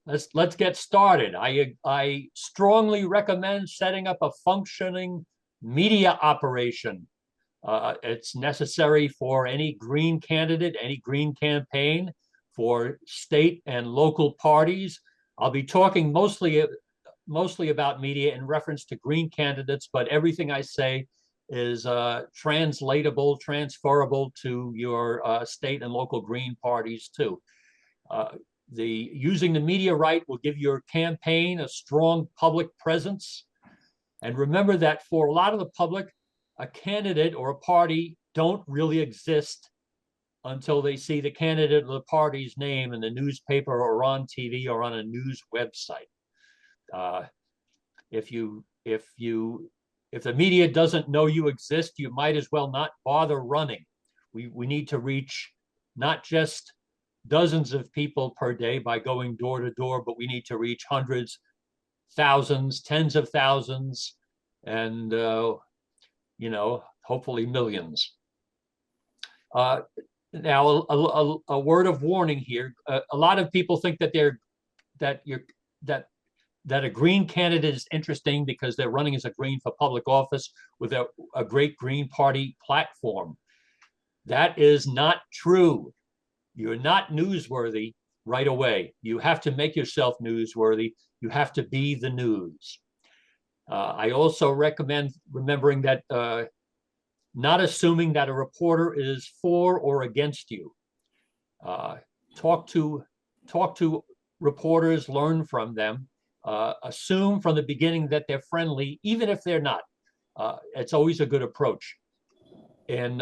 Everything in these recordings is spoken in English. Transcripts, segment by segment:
let's get started. I strongly recommend setting up a functioning media operation. It's necessary for any Green candidate, any Green campaign, for state and local parties. I'll be talking mostly about media in reference to Green candidates, but everything I say is translatable, transferable to your state and local Green parties too. Uh, the using the media right will give your campaign a strong public presence. And remember that for a lot of the public, a candidate or a party don't really exist until they see the candidate or the party's name in the newspaper or on TV or on a news website. Uh, if the media doesn't know you exist, you might as well not bother running. We need to reach not just dozens of people per day by going door to door, but we need to reach hundreds, thousands, tens of thousands, and hopefully millions. Now, a word of warning here: a lot of people think that that you're that that a Green candidate is interesting because they're running as a Green for public office with a great Green Party platform. That is not true. You're not newsworthy right away. You have to make yourself newsworthy. You have to be the news. I also recommend remembering that not assuming that a reporter is for or against you. Uh, talk to reporters, learn from them. Assume from the beginning that they're friendly, even if they're not. It's always a good approach. In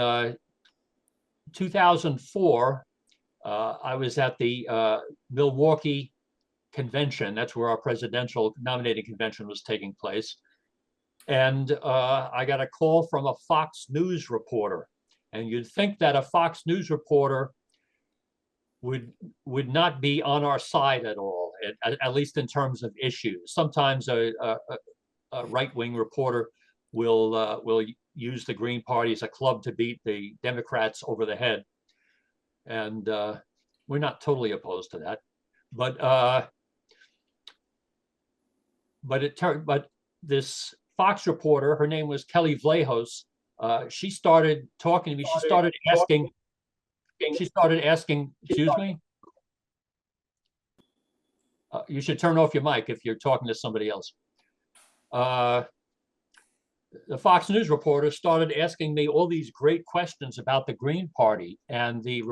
2004, I was at the Milwaukee convention. That's where our presidential nominating convention was taking place. And I got a call from a Fox News reporter. And you'd think that a Fox News reporter would not be on our side at all, at least in terms of issues. Sometimes a right-wing reporter will use the Green Party as a club to beat the Democrats over the head, and we're not totally opposed to that. But this Fox reporter, her name was Kelly Vlahos. She started talking to me. She started asking. Excuse me. You should turn off your mic if you're talking to somebody else. The Fox News reporter started asking me all these great questions about the Green Party, and the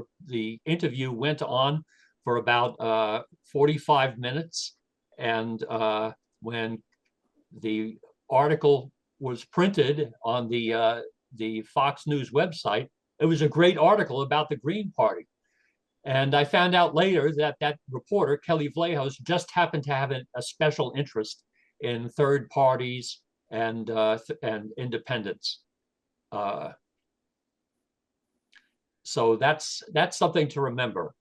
interview went on for about 45 minutes. And when the article was printed on the Fox News website, it was a great article about the Green Party. And I found out later that that reporter, Kelly Vlahos, just happened to have a special interest in third parties and independents. So that's something to remember.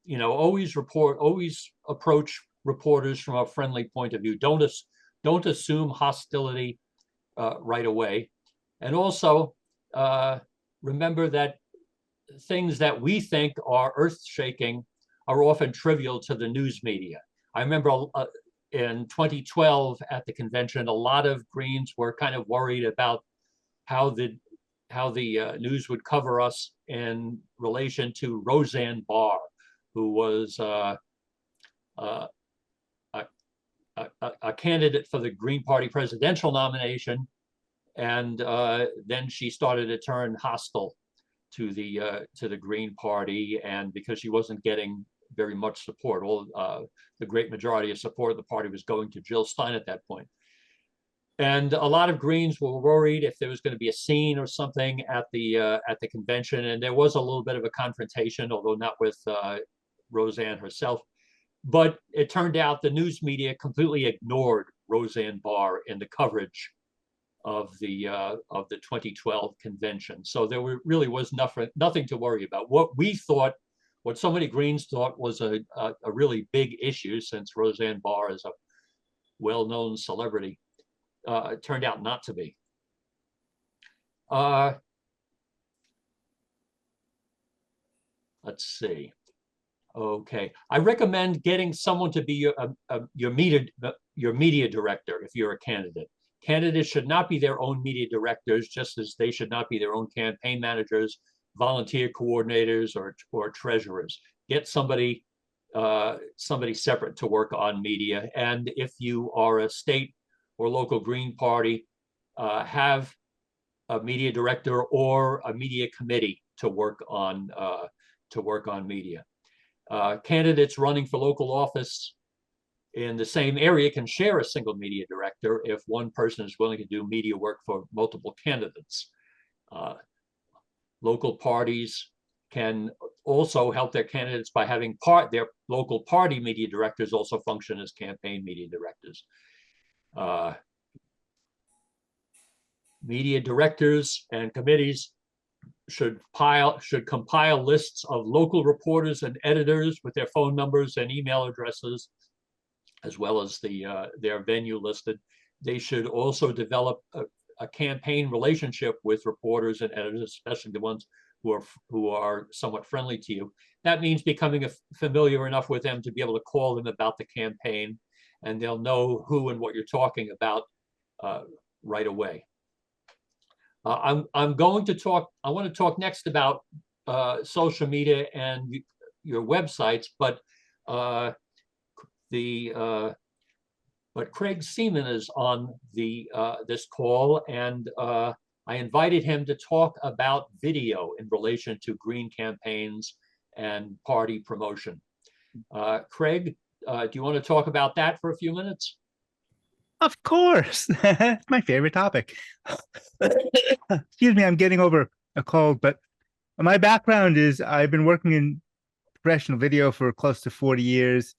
Always approach reporters from a friendly point of view. Don't assume hostility right away. And also remember that things that we think are earth-shaking are often trivial to the news media. I remember in 2012 at the convention, a lot of Greens were kind of worried about how the news would cover us in relation to Roseanne Barr, who was a candidate for the Green Party presidential nomination, and then she started to turn hostile to the Green Party, and because she wasn't getting very much support, the great majority of support of the party was going to Jill Stein at that point. And a lot of Greens were worried if there was going to be a scene or something at the convention, and there was a little bit of a confrontation, although not with Roseanne herself. But it turned out the news media completely ignored Roseanne Barr in the coverage of the 2012 convention. So there really was nothing to worry about. What so many Greens thought was a really big issue, since Roseanne Barr is a well-known celebrity, turned out not to be. Let's see. Okay, I recommend getting someone to be your media director if you're a candidate. Candidates should not be their own media directors, just as they should not be their own campaign managers, volunteer coordinators, or treasurers. Get somebody separate to work on media. And if you are a state or local Green Party, have a media director or a media committee to work on media. Candidates running for local office in the same area can share a single media director if one person is willing to do media work for multiple candidates. Local parties can also help their candidates by having their local party media directors also function as campaign media directors. Media directors and committees should compile lists of local reporters and editors with their phone numbers and email addresses, as well as their venue listed. They should also develop a campaign relationship with reporters and editors, especially the ones who are somewhat friendly to you. That means becoming familiar enough with them to be able to call them about the campaign, and they'll know who and what you're talking about right away. I'm going to talk. I want to talk next about social media and your websites, but Craig Seaman is on this call, and I invited him to talk about video in relation to green campaigns and party promotion. Craig, do you want to talk about that for a few minutes? Of course. My favorite topic. Excuse me, I'm getting over a cold, but my background is I've been working in professional video for close to 40 years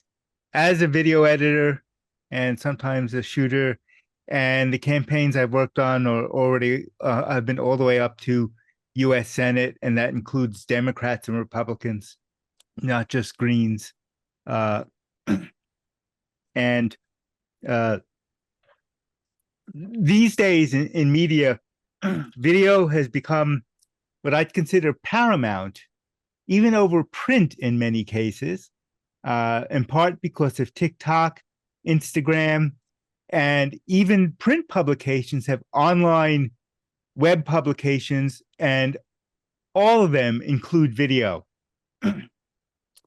as a video editor and sometimes a shooter. And the campaigns I've worked on are already, I've been all the way up to US Senate, and that includes Democrats and Republicans, not just Greens. And these days in media, video has become what I'd consider paramount, even over print in many cases, in part because of TikTok, Instagram, and even print publications have online web publications, and all of them include video.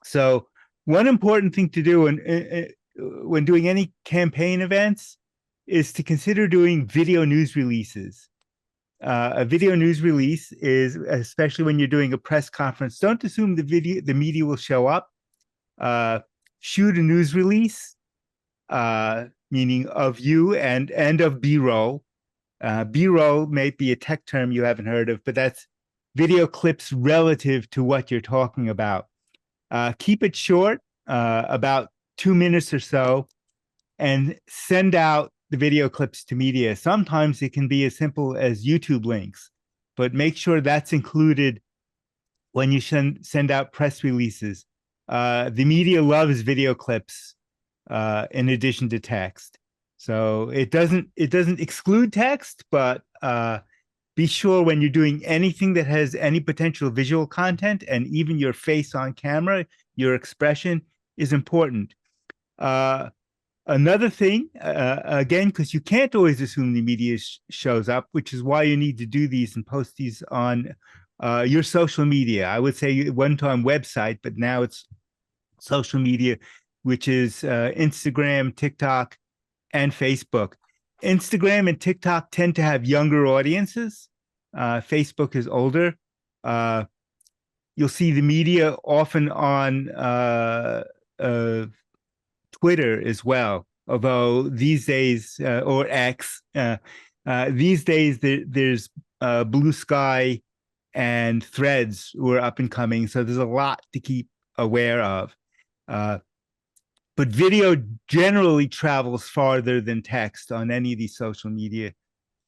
So one important thing to do when doing any campaign events is to consider doing video news releases. A video news release is, especially when you're doing a press conference, don't assume the media will show up. Shoot a news release, meaning of you and of B-roll. B-roll may be a tech term you haven't heard of, but that's video clips relative to what you're talking about. Keep it short, about 2 minutes or so, and send out the video clips to media. Sometimes it can be as simple as YouTube links, but make sure that's included when you send out press releases. The media loves video clips in addition to text. So it doesn't exclude text, but be sure when you're doing anything that has any potential visual content, and even your face on camera, your expression is important. Another thing, again, because you can't always assume the media shows up, which is why you need to do these and post these on your social media. I would say one time website, but now it's social media, which is Instagram, TikTok, and Facebook. Instagram and TikTok tend to have younger audiences. Facebook is older. You'll see the media often on Twitter as well, although these days, or X, these days there's Blue Sky and Threads who are up and coming, so there's a lot to keep aware of. But video generally travels farther than text on any of these social media,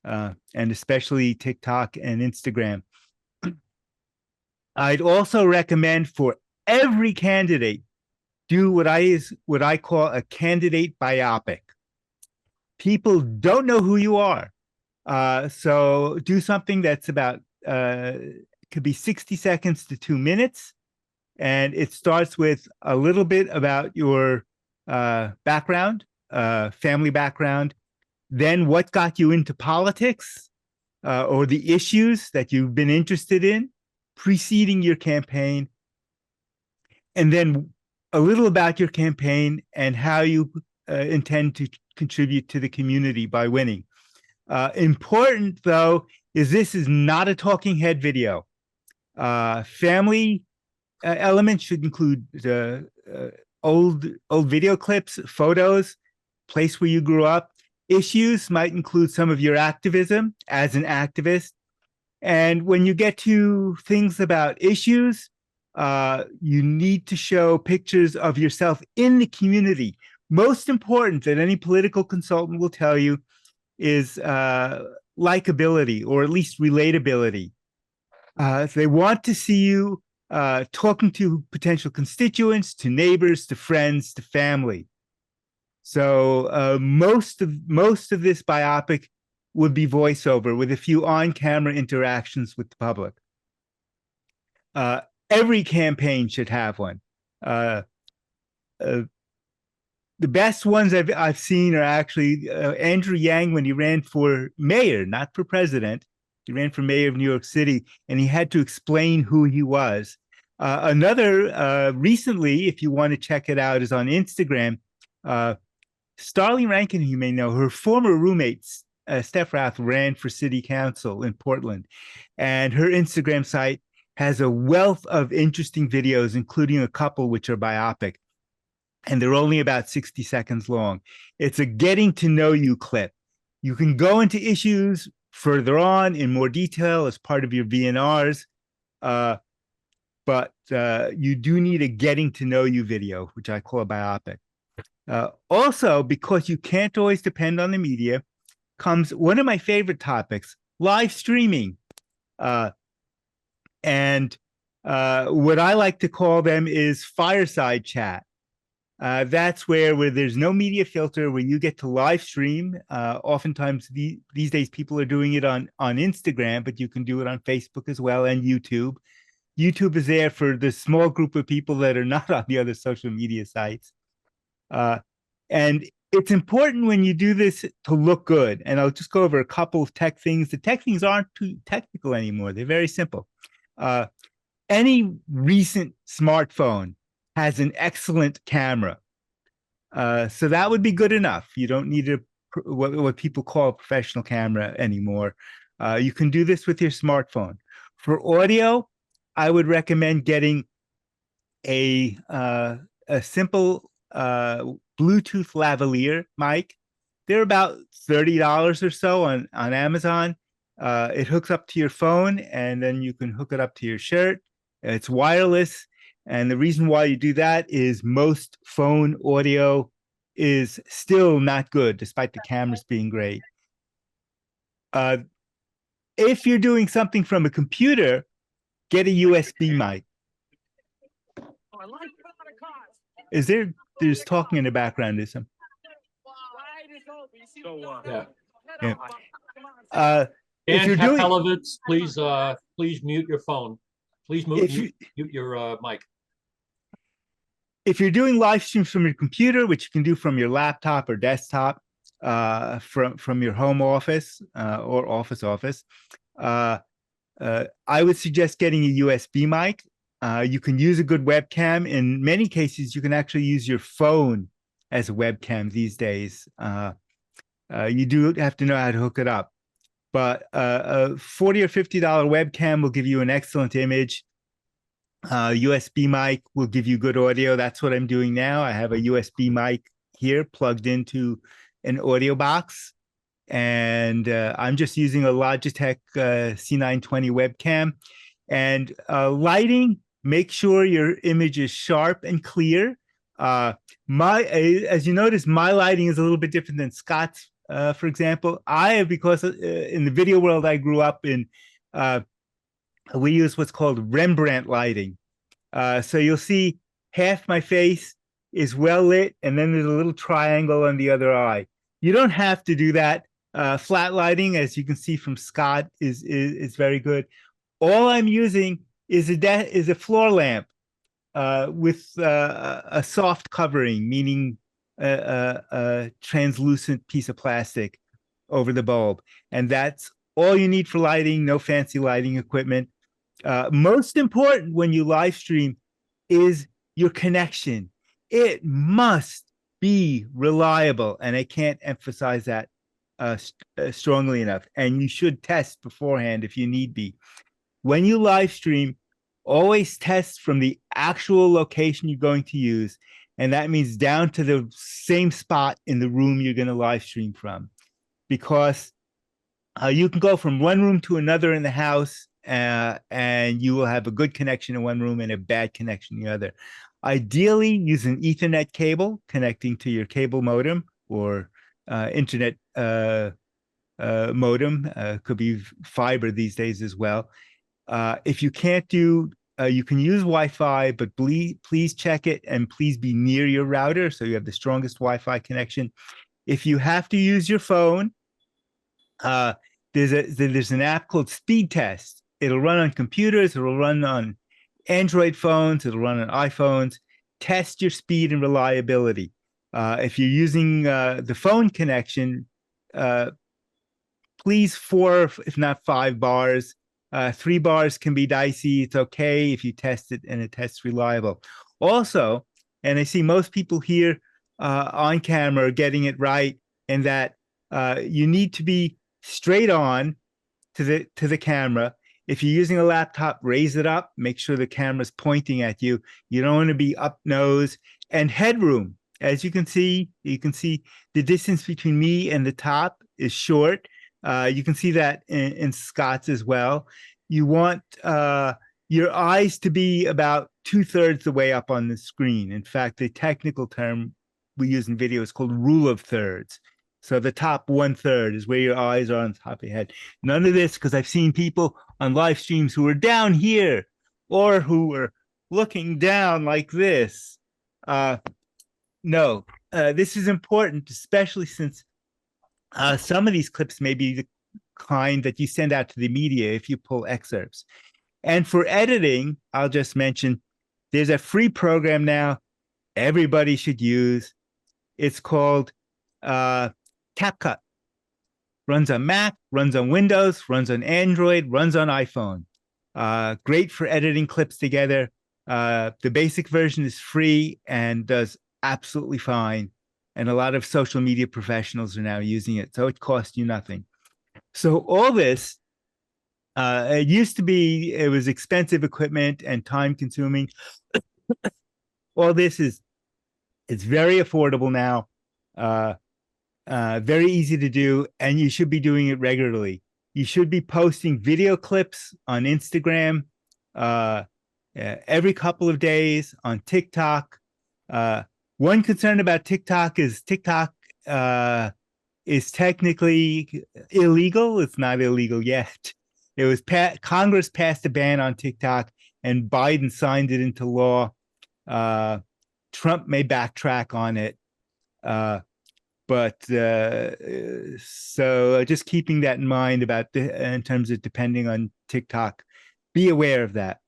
and especially TikTok and Instagram. I'd also recommend for every candidate, do what I call a candidate biopic. People don't know who you are. So do something that's about, could be 60 seconds to 2 minutes. And it starts with a little bit about your background, family background, then what got you into politics, or the issues that you've been interested in preceding your campaign, and then a little about your campaign and how you intend to contribute to the community by winning. Important, though, is this is not a talking head video. Family elements should include old video clips, photos, place where you grew up. Issues might include some of your activism as an activist. And when you get to things about issues, you need to show pictures of yourself in the community. Most important that any political consultant will tell you is likability, or at least relatability. They want to see you talking to potential constituents, to neighbors, to friends, to family. So most of this biopic would be voiceover with a few on-camera interactions with the public. Every campaign should have one. The best ones I've seen are actually Andrew Yang when he ran for mayor, not for president. He ran for mayor of New York City, and he had to explain who he was. Another recently, if you want to check it out, is on Instagram. Starling Rankin, you may know, her former roommate, Steph Rath, ran for city council in Portland. And her Instagram site has a wealth of interesting videos, including a couple which are biopic. And they're only about 60 seconds long. It's a getting to know you clip. You can go into issues further on in more detail as part of your VNRs. But you do need a getting to know you video, which I call a biopic. Also, because you can't always depend on the media, comes one of my favorite topics, live streaming. And what I like to call them is fireside chat. That's where there's no media filter, where you get to live stream. Oftentimes these days people are doing it on Instagram, but you can do it on Facebook as well, and YouTube. YouTube is there for the small group of people that are not on the other social media sites. And it's important when you do this to look good. And I'll just go over a couple of tech things. The tech things aren't too technical anymore. They're very simple. Any recent smartphone has an excellent camera. So that would be good enough. You don't need what people call a professional camera anymore. You can do this with your smartphone. For audio, I would recommend getting a simple Bluetooth lavalier mic. They're about $30 or so on Amazon. It hooks up to your phone, and then you can hook it up to your shirt. It's wireless. And the reason why you do that is most phone audio is still not good, despite the cameras being great. If you're doing something from a computer, get a USB mic. There's talking in the background, is some? Yeah. If you're Dan doing, Kapelovitz, please mute your phone. Please mute your mic. If you're doing live streams from your computer, which you can do from your laptop or desktop, from your home office or office, I would suggest getting a USB mic. You can use a good webcam. In many cases, you can actually use your phone as a webcam these days. You do have to know how to hook it up. But a $40 or $50 webcam will give you an excellent image. USB mic will give you good audio. That's what I'm doing now. I have a USB mic here plugged into an audio box. And I'm just using a Logitech C920 webcam. And lighting, make sure your image is sharp and clear. As you notice, my lighting is a little bit different than Scott's. For example, because in the video world I grew up in, we use what's called Rembrandt lighting. So you'll see half my face is well lit, and then there's a little triangle on the other eye. You don't have to do that. Flat lighting, as you can see from Scott, is very good. All I'm using is a floor lamp. with a soft covering, meaning a translucent piece of plastic over the bulb. And that's all you need for lighting, no fancy lighting equipment. Most important when you live stream is your connection. It must be reliable. And I can't emphasize that strongly enough. And you should test beforehand if you need be. When you live stream, always test from the actual location you're going to use. And that means down to the same spot in the room you're going to live stream from. Because you can go from one room to another in the house, and you will have a good connection in one room and a bad connection in the other. Ideally, use an Ethernet cable connecting to your cable modem or internet modem. Could be fiber these days as well. If you can't do, you can use Wi-Fi, but please check it and please be near your router so you have the strongest Wi-Fi connection. If you have to use your phone, there's an app called Speed Test. It'll run on computers. It'll run on Android phones. It'll run on iPhones. Test your speed and reliability. If you're using the phone connection, please 4, if not 5 bars. 3 bars can be dicey. It's okay if you test it and it tests reliable. Also, and I see most people here on camera are getting it right, and that you need to be straight on to the camera. If you're using a laptop, raise it up. Make sure the camera's pointing at you. You don't want to be up nose. And headroom. As you can see the distance between me and the top is short. You can see that in Scott's as well. You want your eyes to be about 2/3 the way up on the screen. In fact, the technical term we use in video is called rule of thirds. So the top 1/3 is where your eyes are on top of your head. None of this, because I've seen people on live streams who are down here or who are looking down like this. No, this is important, especially since some of these clips may be the kind that you send out to the media if you pull excerpts. And for editing, I'll just mention there's a free program now everybody should use. It's called CapCut. Runs on Mac, runs on Windows, runs on Android, runs on iPhone. Great for editing clips together. The basic version is free and does absolutely fine. And a lot of social media professionals are now using it, so it costs you nothing. So all this, it used to be, it was expensive equipment and time consuming. All this it's very affordable now, very easy to do, and you should be doing it regularly. You should be posting video clips on Instagram every couple of days, on TikTok. One concern about TikTok is is technically illegal. It's not illegal yet. It was Congress passed a ban on TikTok, and Biden signed it into law. Trump may backtrack on it, but so just keeping that in mind about in terms of depending on TikTok, be aware of that.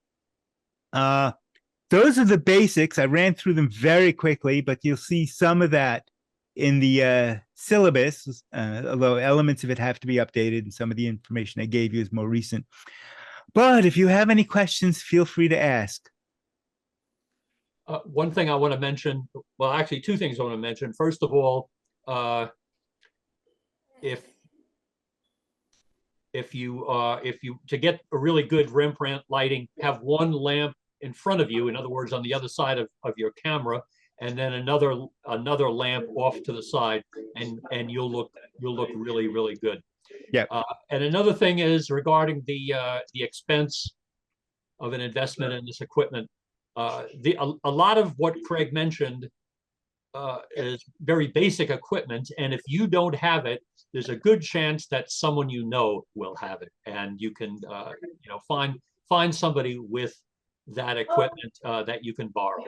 Those are the basics. I ran through them very quickly, but you'll see some of that in the syllabus, although elements of it have to be updated and some of the information I gave you is more recent. But if you have any questions, feel free to ask. One thing I want to mention, well, actually 2 things I want to mention. First of all, if you to get a really good Rembrandt lighting, have one lamp in front of you, in other words, on the other side of your camera, and then another lamp off to the side, and you'll look really, really good. Yeah. And another thing is regarding the expense of an investment in this equipment. A lot of what Craig mentioned is very basic equipment, and if you don't have it, there's a good chance that someone you know will have it, and you can find somebody with that equipment that you can borrow.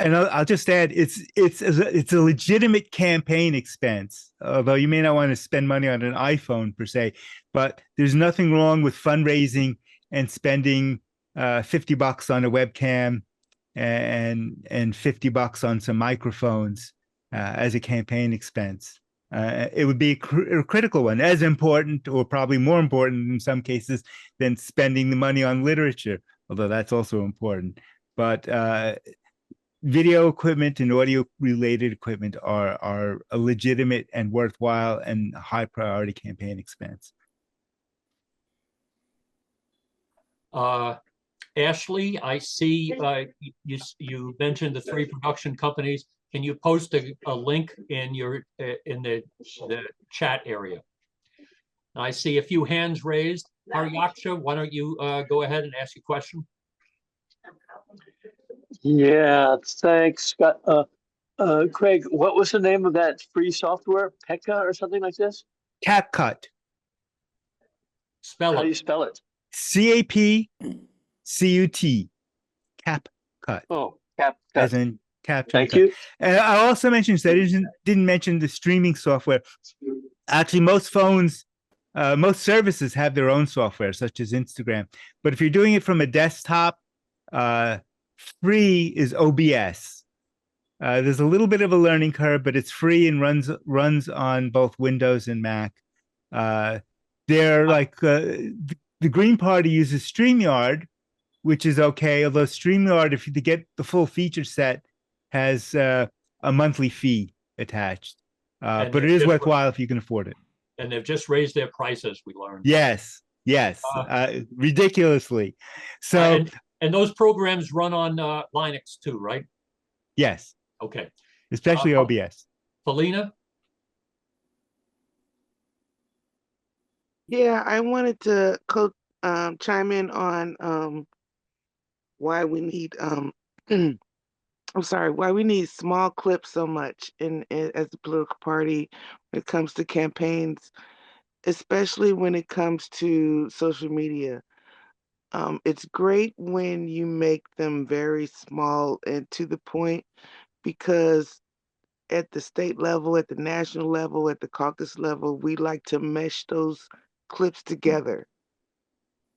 And I'll just add, it's a legitimate campaign expense, although you may not want to spend money on an iPhone per se, but there's nothing wrong with fundraising and spending $50 on a webcam and $50 on some microphones as a campaign expense. It would be a critical one, as important or probably more important in some cases than spending the money on literature, although that's also important. But video equipment and audio related equipment are a legitimate and worthwhile and high priority campaign expense. Ashley, I see you mentioned the 3 production companies. Can you post a link in the chat area? I see a few hands raised. Haryaksha, why don't you go ahead and ask your question? Yeah, thanks, Scott. Craig, what was the name of that free software? Pekka or something like this? CapCut. Spell How do you it. spell it? CapCut. CapCut. Oh, As CapCut. in capture. Thank you. And I also mentioned, so I didn't mention the streaming software. Actually, most phones, most services have their own software, such as Instagram. But if you're doing it from a desktop, free is OBS. There's a little bit of a learning curve, but it's free and runs on both Windows and Mac. They're like the Green Party uses StreamYard, which is okay. Although StreamYard, if you to get the full feature set, has a monthly fee attached. But it is worthwhile if you can afford it. And they've just raised their prices, we learned. Yes, ridiculously. So and those programs run on Linux too, right? Yes. Okay. Especially OBS. Felina? Yeah, I wanted to chime in on why we need why we need small clips so much in as a political party when it comes to campaigns, especially when it comes to social media. It's great when you make them very small and to the point, because at the state level, at the national level, at the caucus level, we like to mesh those clips together.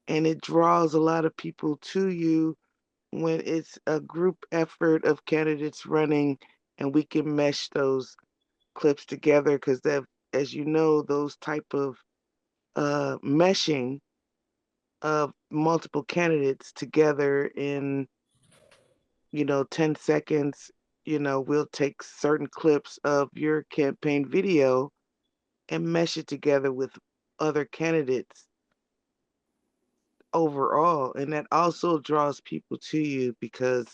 And it draws a lot of people to you when it's a group effort of candidates running and we can mesh those clips together, because as you know, those type of meshing of multiple candidates together in 10 seconds, we'll take certain clips of your campaign video and mesh it together with other candidates overall. And that also draws people to you because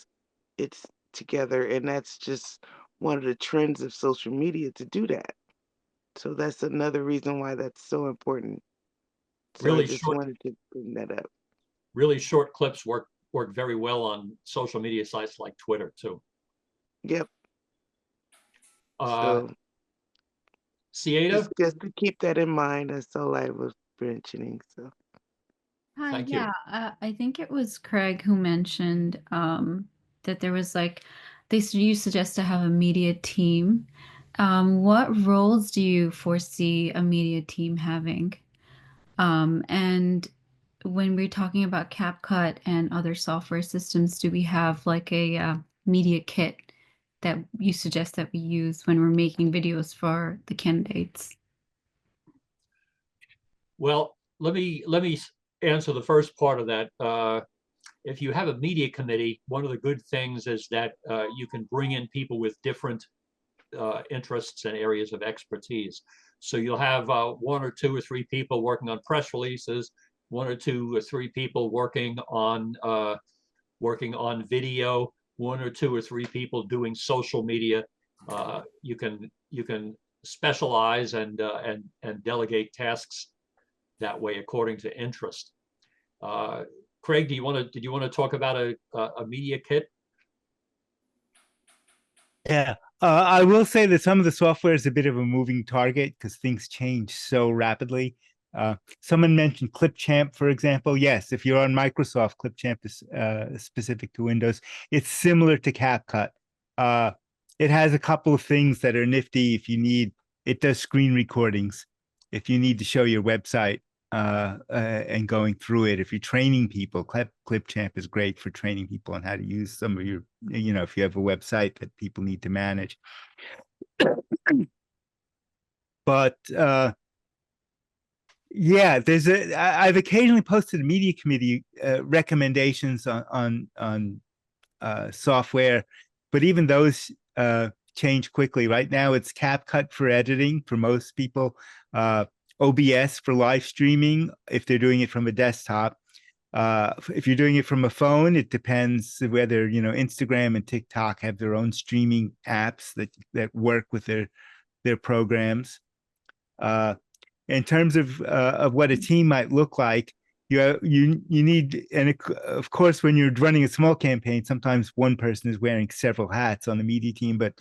it's together. And that's just one of the trends of social media to do that. So that's another reason why that's so important. So Really I just short, wanted to bring that up. really short clips work very well on social media sites like Twitter too. Yep. Uh, So Cieda? just to keep that in mind, that's all I was mentioning. So Hi, Thank you. yeah, I think it was Craig who mentioned that there was like you suggest to have a media team. What roles do you foresee a media team having? And when we're talking about CapCut and other software systems, do we have like a media kit that you suggest that we use when we're making videos for the candidates? Well, let me answer the first part of that. If you have a media committee, one of the good things is that you can bring in people with different interests and areas of expertise. So you'll have 1 or 2 or 3 people working on press releases, 1 or 2 or 3 people working on video, 1 or 2 or 3 people doing social media. You can specialize and delegate tasks that way according to interest. Craig, did you want to talk about a media kit? Yeah, I will say that some of the software is a bit of a moving target because things change so rapidly. Someone mentioned Clipchamp, for example. Yes, if you're on Microsoft, Clipchamp is specific to Windows. It's similar to CapCut. It has a couple of things that are nifty if you need. It does screen recordings if you need to show your website and going through it. If you're training people, Clipchamp is great for training people on how to use some of your, if you have a website that people need to manage. But yeah, I've occasionally posted media committee recommendations on software, but even those change quickly. Right now, it's CapCut for editing for most people, OBS for live streaming if they're doing it from a desktop. If you're doing it from a phone, it depends whether Instagram and TikTok have their own streaming apps that work with their programs. In terms of what a team might look like, you need, and of course, when you're running a small campaign, sometimes one person is wearing several hats on the media team, but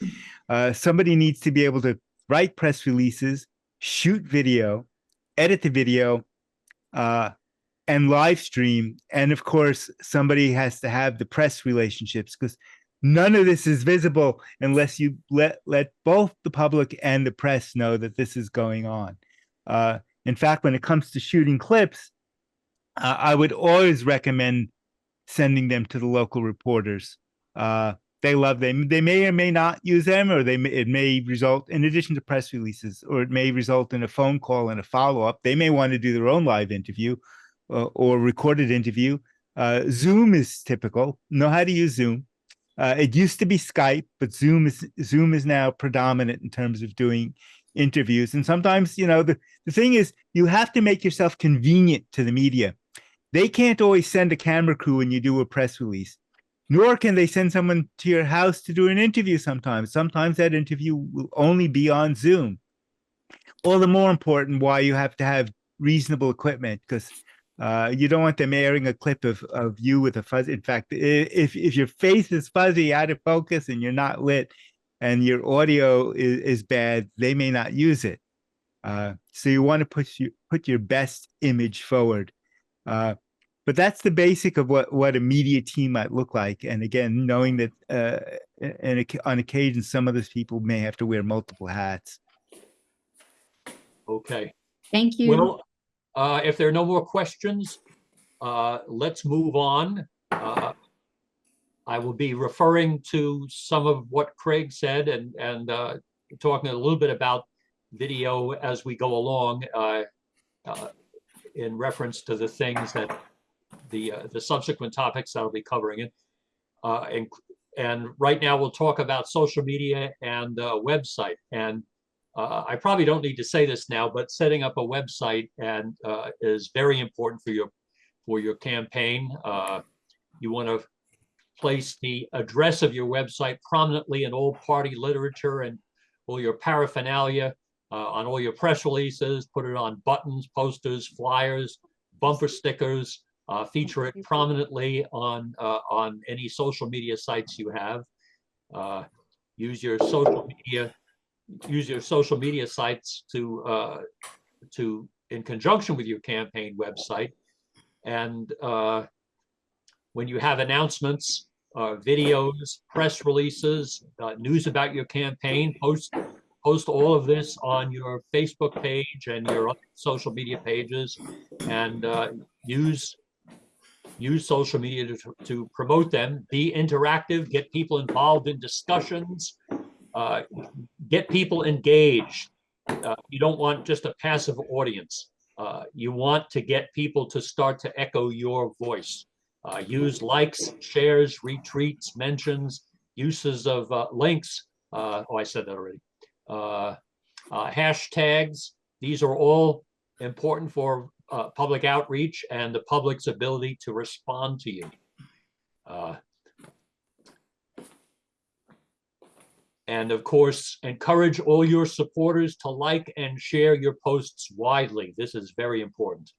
somebody needs to be able to write press releases, shoot video, edit the video, and live stream. And of course, somebody has to have the press relationships, because none of this is visible unless you let both the public and the press know that this is going on. In fact, when it comes to shooting clips, I would always recommend sending them to the local reporters. They love them. They may or may not use them, or it may result, in addition to press releases, or it may result in a phone call and a follow-up. They may want to do their own live interview or recorded interview. Zoom is typical. Know how to use Zoom. It used to be Skype, but Zoom is now predominant in terms of doing interviews. And sometimes, the thing is, you have to make yourself convenient to the media. They can't always send a camera crew when you do a press release, nor can they send someone to your house to do an interview sometimes. Sometimes that interview will only be on Zoom. All the more important why you have to have reasonable equipment, because you don't want them airing a clip of you with a fuzzy. In fact, if your face is fuzzy, out of focus, and you're not lit, and your audio is bad, they may not use it. So you want to put your best image forward. But that's the basic of what a media team might look like. And again, knowing that on occasion, some of those people may have to wear multiple hats. Okay. Thank you. Well, if there are no more questions, let's move on. I will be referring to some of what Craig said and talking a little bit about video as we go along in reference to the things that the subsequent topics that I'll be covering it. And right now we'll talk about social media and website. And I probably don't need to say this now, but setting up a website is very important for your campaign. You want to place the address of your website prominently in all party literature and all your paraphernalia, on all your press releases. Put it on buttons, posters, flyers, bumper stickers. Feature it prominently on any social media sites you have. Use your social media sites to in conjunction with your campaign website. And when you have announcements, videos, press releases, news about your campaign, post all of this on your Facebook page and your other social media pages, and use social media to promote them. Be interactive, get people involved in discussions, get people engaged. You don't want just a passive audience. You want to get people to start to echo your voice. Use likes, shares, retweets, mentions, uses of links. I said that already. Hashtags. These are all important for public outreach and the public's ability to respond to you. And of course, encourage all your supporters to like and share your posts widely. This is very important.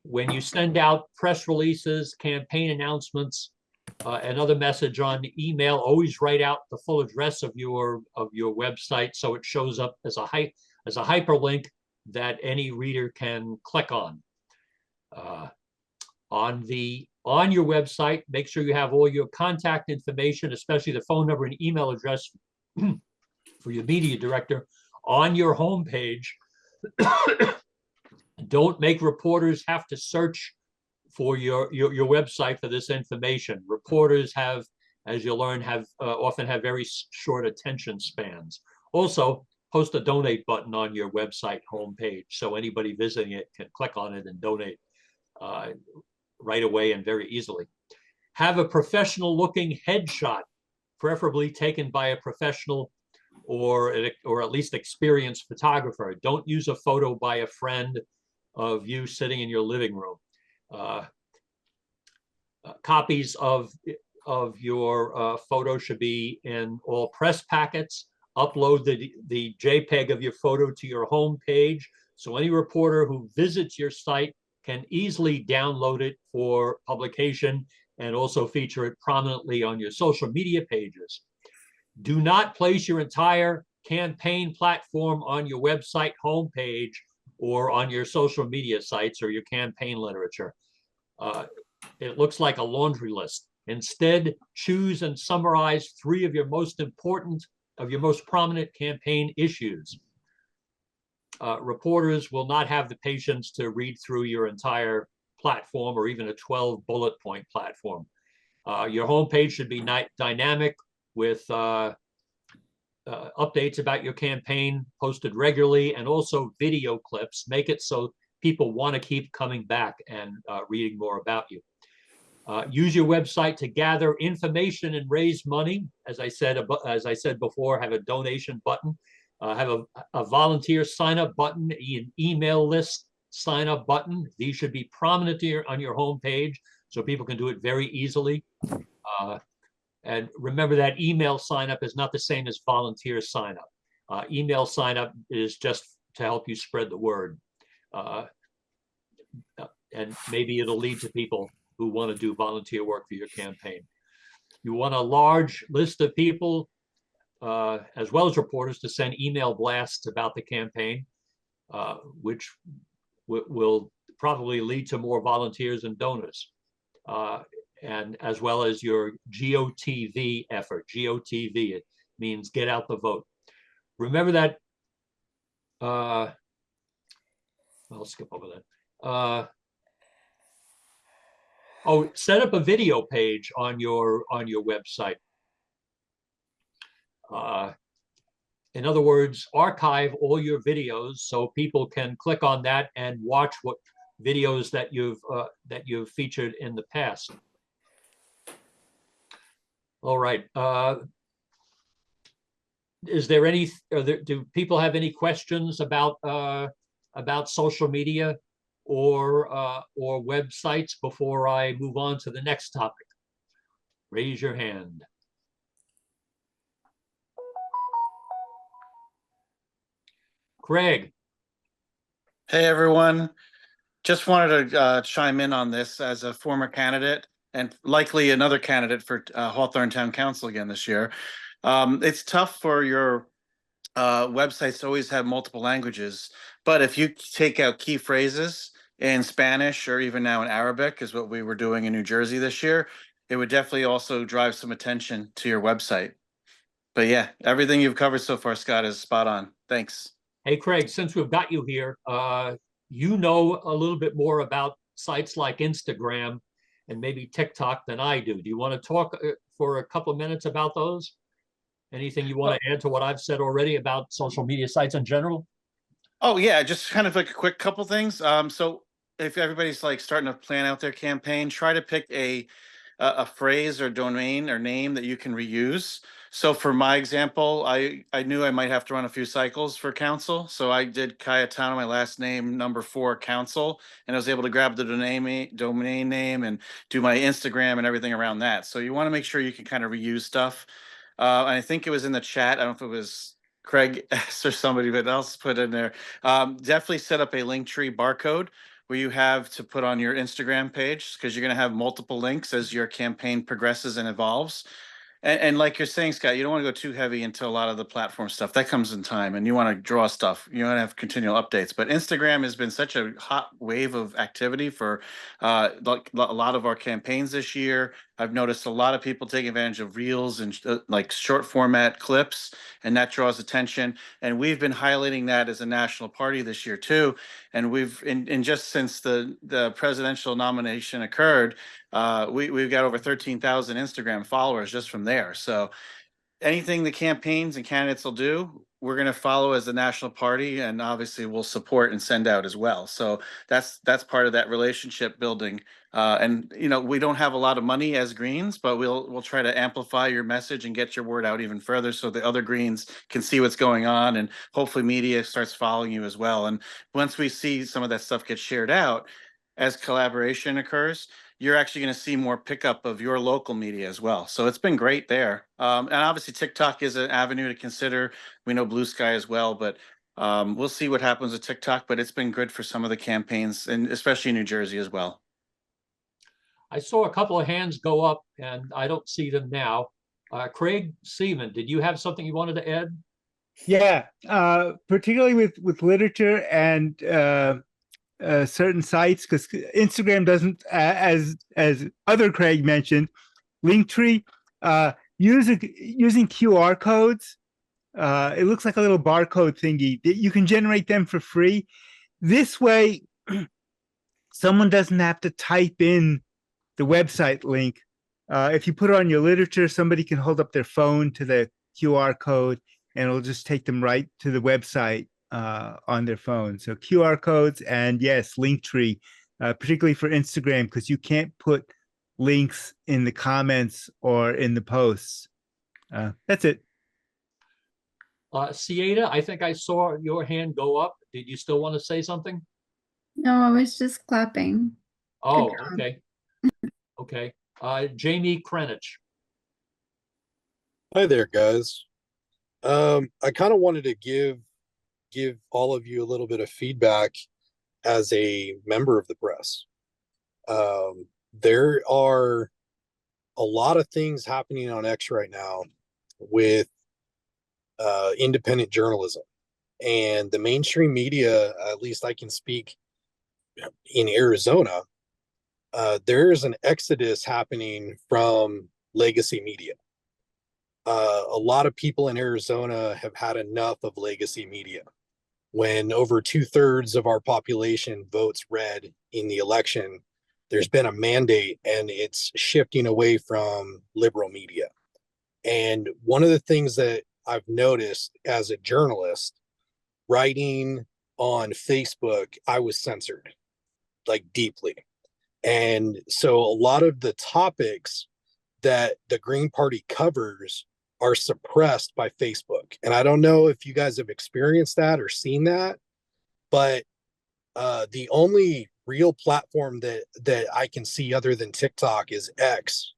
When you send out press releases, campaign announcements, another message on email, always write out the full address of your website so it shows up as a hyperlink that any reader can click on. On your website, make sure you have all your contact information, especially the phone number and email address for your media director on your homepage Don't make reporters have to search for your website for this information. Reporters have, as you'll learn, often have very short attention spans. Also, post a donate button on your website homepage so anybody visiting it can click on it and donate right away and very easily. Have a professional looking headshot, preferably taken by a professional or at least experienced photographer. Don't use a photo by a friend of you sitting in your living room. Copies of your photo should be in all press packets. Upload the JPEG of your photo to your home page so any reporter who visits your site can easily download it for publication and also feature it prominently on your social media pages. Do not place your entire campaign platform on your website homepage or on your social media sites or your campaign literature. It looks like a laundry list. Instead, choose and summarize 3 of your most prominent campaign issues. Reporters will not have the patience to read through your entire platform or even a 12 bullet point platform. Your homepage should be dynamic with updates about your campaign posted regularly, and also video clips. Make it so people want to keep coming back and reading more about you. Use your website to gather information and raise money. As I said before, have a donation button, have a volunteer sign up button, an email list sign up button. These should be prominent on your homepage so people can do it very easily. And remember that email sign up is not the same as volunteer sign up. Email sign up is just to help you spread the word. And maybe it'll lead to people who want to do volunteer work for your campaign. You want a large list of people, as well as reporters, to send email blasts about the campaign, which will probably lead to more volunteers and donors. And as well as your GOTV effort. GOTV, it means get out the vote. Remember that, I'll skip over that. Set up a video page on your website. In other words, archive all your videos so people can click on that and watch what videos that you've featured in the past. All right. Do people have any questions about social media or websites before I move on to the next topic? Raise your hand. Craig. Hey, everyone. Just wanted to chime in on this as a former candidate and likely another candidate for Hawthorne Town Council again this year. It's tough for your websites to always have multiple languages, but if you take out key phrases in Spanish or even now in Arabic, is what we were doing in New Jersey this year, it would definitely also drive some attention to your website. But yeah, everything you've covered so far, Scott, is spot on. Thanks. Hey, Craig, since we've got you here, you know a little bit more about sites like Instagram and maybe TikTok than I do. Do you want to talk for a couple of minutes about those? Anything you want to add to what I've said already about social media sites in general? Oh yeah, just kind of like a quick couple things. So if everybody's like starting to plan out their campaign, try to pick a phrase or domain or name that you can reuse. So for my example, I knew I might have to run a few cycles for council. So I did Cayetano, my last name, #4 council, and I was able to grab the domain name and do my Instagram and everything around that. So you want to make sure you can kind of reuse stuff. And I think it was in the chat. I don't know if it was Craig S or somebody else put in there. Definitely set up a Linktree barcode where you have to put on your Instagram page, because you're going to have multiple links as your campaign progresses and evolves. And like you're saying, Scott, you don't want to go too heavy into a lot of the platform stuff. That comes in time, and you want to draw stuff. You want to have continual updates. But Instagram has been such a hot wave of activity for like a lot of our campaigns this year. I've noticed a lot of people taking advantage of reels and like short format clips, and that draws attention. And we've been highlighting that as a national party this year too. And we've in just since the presidential nomination occurred, we've got over 13,000 Instagram followers just from there. So anything the campaigns and candidates will do, we're going to follow as a national party, and obviously we'll support and send out as well. So that's part of that relationship building. And you know, we don't have a lot of money as Greens, but we'll try to amplify your message and get your word out even further, so the other Greens can see what's going on, and hopefully media starts following you as well. And once we see some of that stuff get shared out, as collaboration occurs, you're actually going to see more pickup of your local media as well. So it's been great there. And obviously TikTok is an avenue to consider. We know Blue Sky as well, but we'll see what happens with TikTok, but it's been good for some of the campaigns, and especially in New Jersey as well. I saw a couple of hands go up and I don't see them now. Craig Seaman, did you have something you wanted to add? Yeah, particularly with literature and certain sites, because Instagram doesn't, as other Craig mentioned, Linktree, using QR codes. It looks like a little barcode thingy that you can generate them for free. This way, someone doesn't have to type in the website link. If you put it on your literature, somebody can hold up their phone to the QR code and it'll just take them right to the website on their phone. So QR codes, and yes, Linktree, particularly for Instagram, because you can't put links in the comments or in the posts. That's it. Sieta, I think I saw your hand go up. Did you still want to say something? No, I was just clapping. Oh, job. okay. Okay. Jamie Krenich. Hi there, guys. I kind of wanted to give all of you a little bit of feedback as a member of the press. There are a lot of things happening on X right now with independent journalism, and the mainstream media, at least I can speak in Arizona, there is an exodus happening from legacy media. A lot of people in Arizona have had enough of legacy media. When over 2/3 of our population votes red in the election, there's been a mandate and it's shifting away from liberal media. And one of the things that I've noticed as a journalist, writing on Facebook, I was censored, like deeply. And so a lot of the topics that the Green Party covers are suppressed by Facebook. And I don't know if you guys have experienced that or seen that, but the only real platform that I can see other than TikTok is X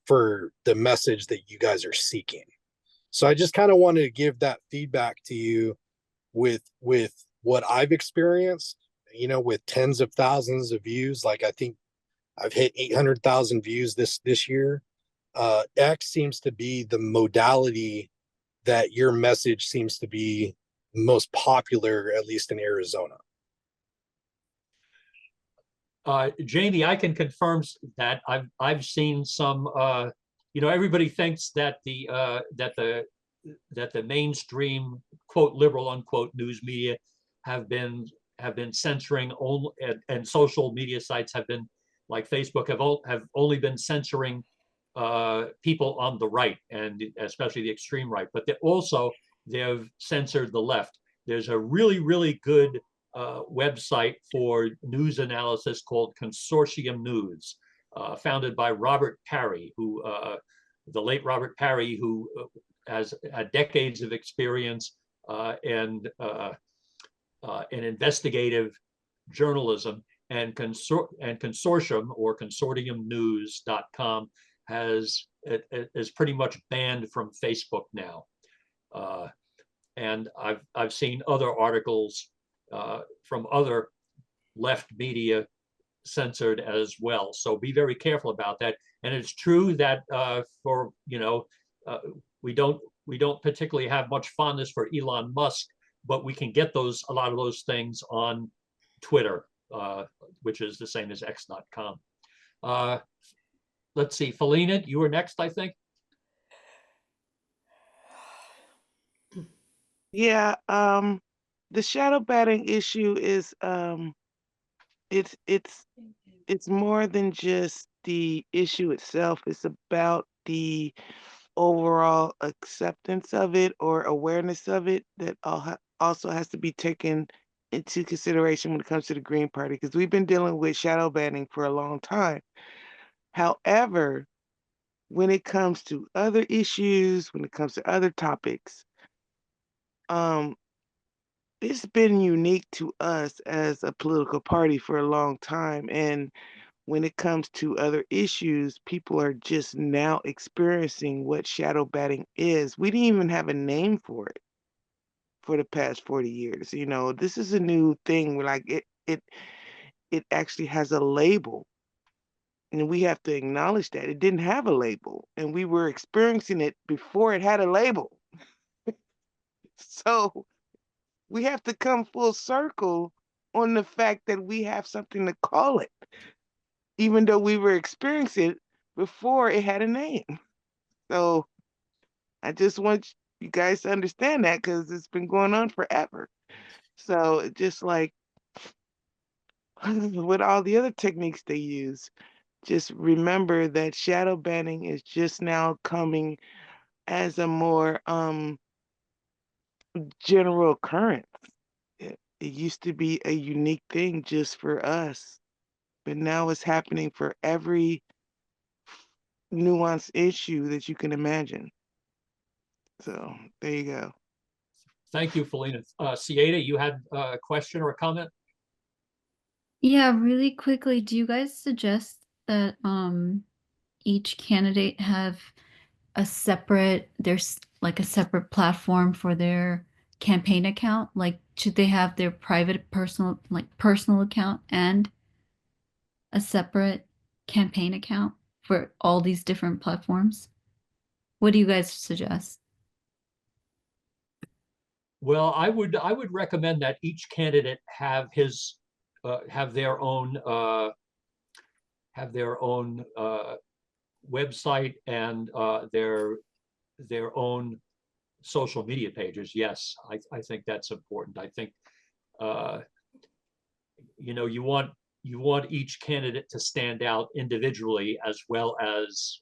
for the message that you guys are seeking. So I just kind of wanted to give that feedback to you with what I've experienced, you know, with tens of thousands of views. Like I think I've hit 800,000 views this year. X seems to be the modality that your message seems to be most popular, at least in Arizona. Jamie, I can confirm that I've seen some. Everybody thinks that the mainstream quote liberal unquote news media have been censoring only, and social media sites have been, like Facebook, have only been censoring people on the right, and especially the extreme right, but they've censored the left. There's a really good website for news analysis called Consortium News, founded by Robert Parry, the late Robert Parry, who has had decades of experience in investigative journalism, and Consortium, or consortiumnews.com, is pretty much banned from Facebook now. And I've seen other articles from other left media censored as well. So be very careful about that. And it's true that for we don't particularly have much fondness for Elon Musk, but we can get a lot of those things on Twitter, which is the same as x.com. Let's see, Felina, you were next, I think. Yeah, the shadow banning issue is it's more than just the issue itself. It's about the overall acceptance of it or awareness of it that also has to be taken into consideration when it comes to the Green Party, because we've been dealing with shadow banning for a long time. However, when it comes to other issues, when it comes to other topics, it's been unique to us as a political party for a long time. And when it comes to other issues, people are just now experiencing what shadow banning is. We didn't even have a name for it for the past 40 years. You know, this is a new thing where like it actually has a label. And we have to acknowledge that it didn't have a label, and we were experiencing it before it had a label. So we have to come full circle on the fact that we have something to call it, even though we were experiencing it before it had a name. So I just want you guys to understand that, because it's been going on forever. So just like with all the other techniques they use, just remember that shadow banning is just now coming as a more general occurrence. It used to be a unique thing just for us, but now it's happening for every nuanced issue that you can imagine. So there you go. Thank you, Felina. Cieta, you had a question or a comment? Yeah, really quickly, do you guys suggest that each candidate have there's like a separate platform for their campaign account? Like, should they have their private personal account and a separate campaign account for all these different platforms? What do you guys suggest? Well, I would recommend that each candidate have their own website and their own social media pages. Yes, I think that's important. I think you want each candidate to stand out individually, as well as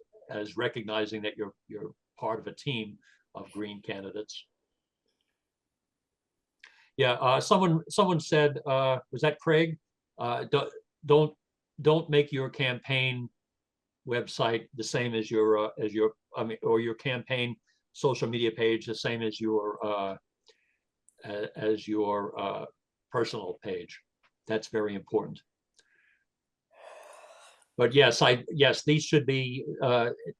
recognizing that you're part of a team of green candidates. Yeah, someone said, was that Craig? Don't make your campaign website the same as your or your campaign social media page the same as your personal page. That's very important. But yes, these should be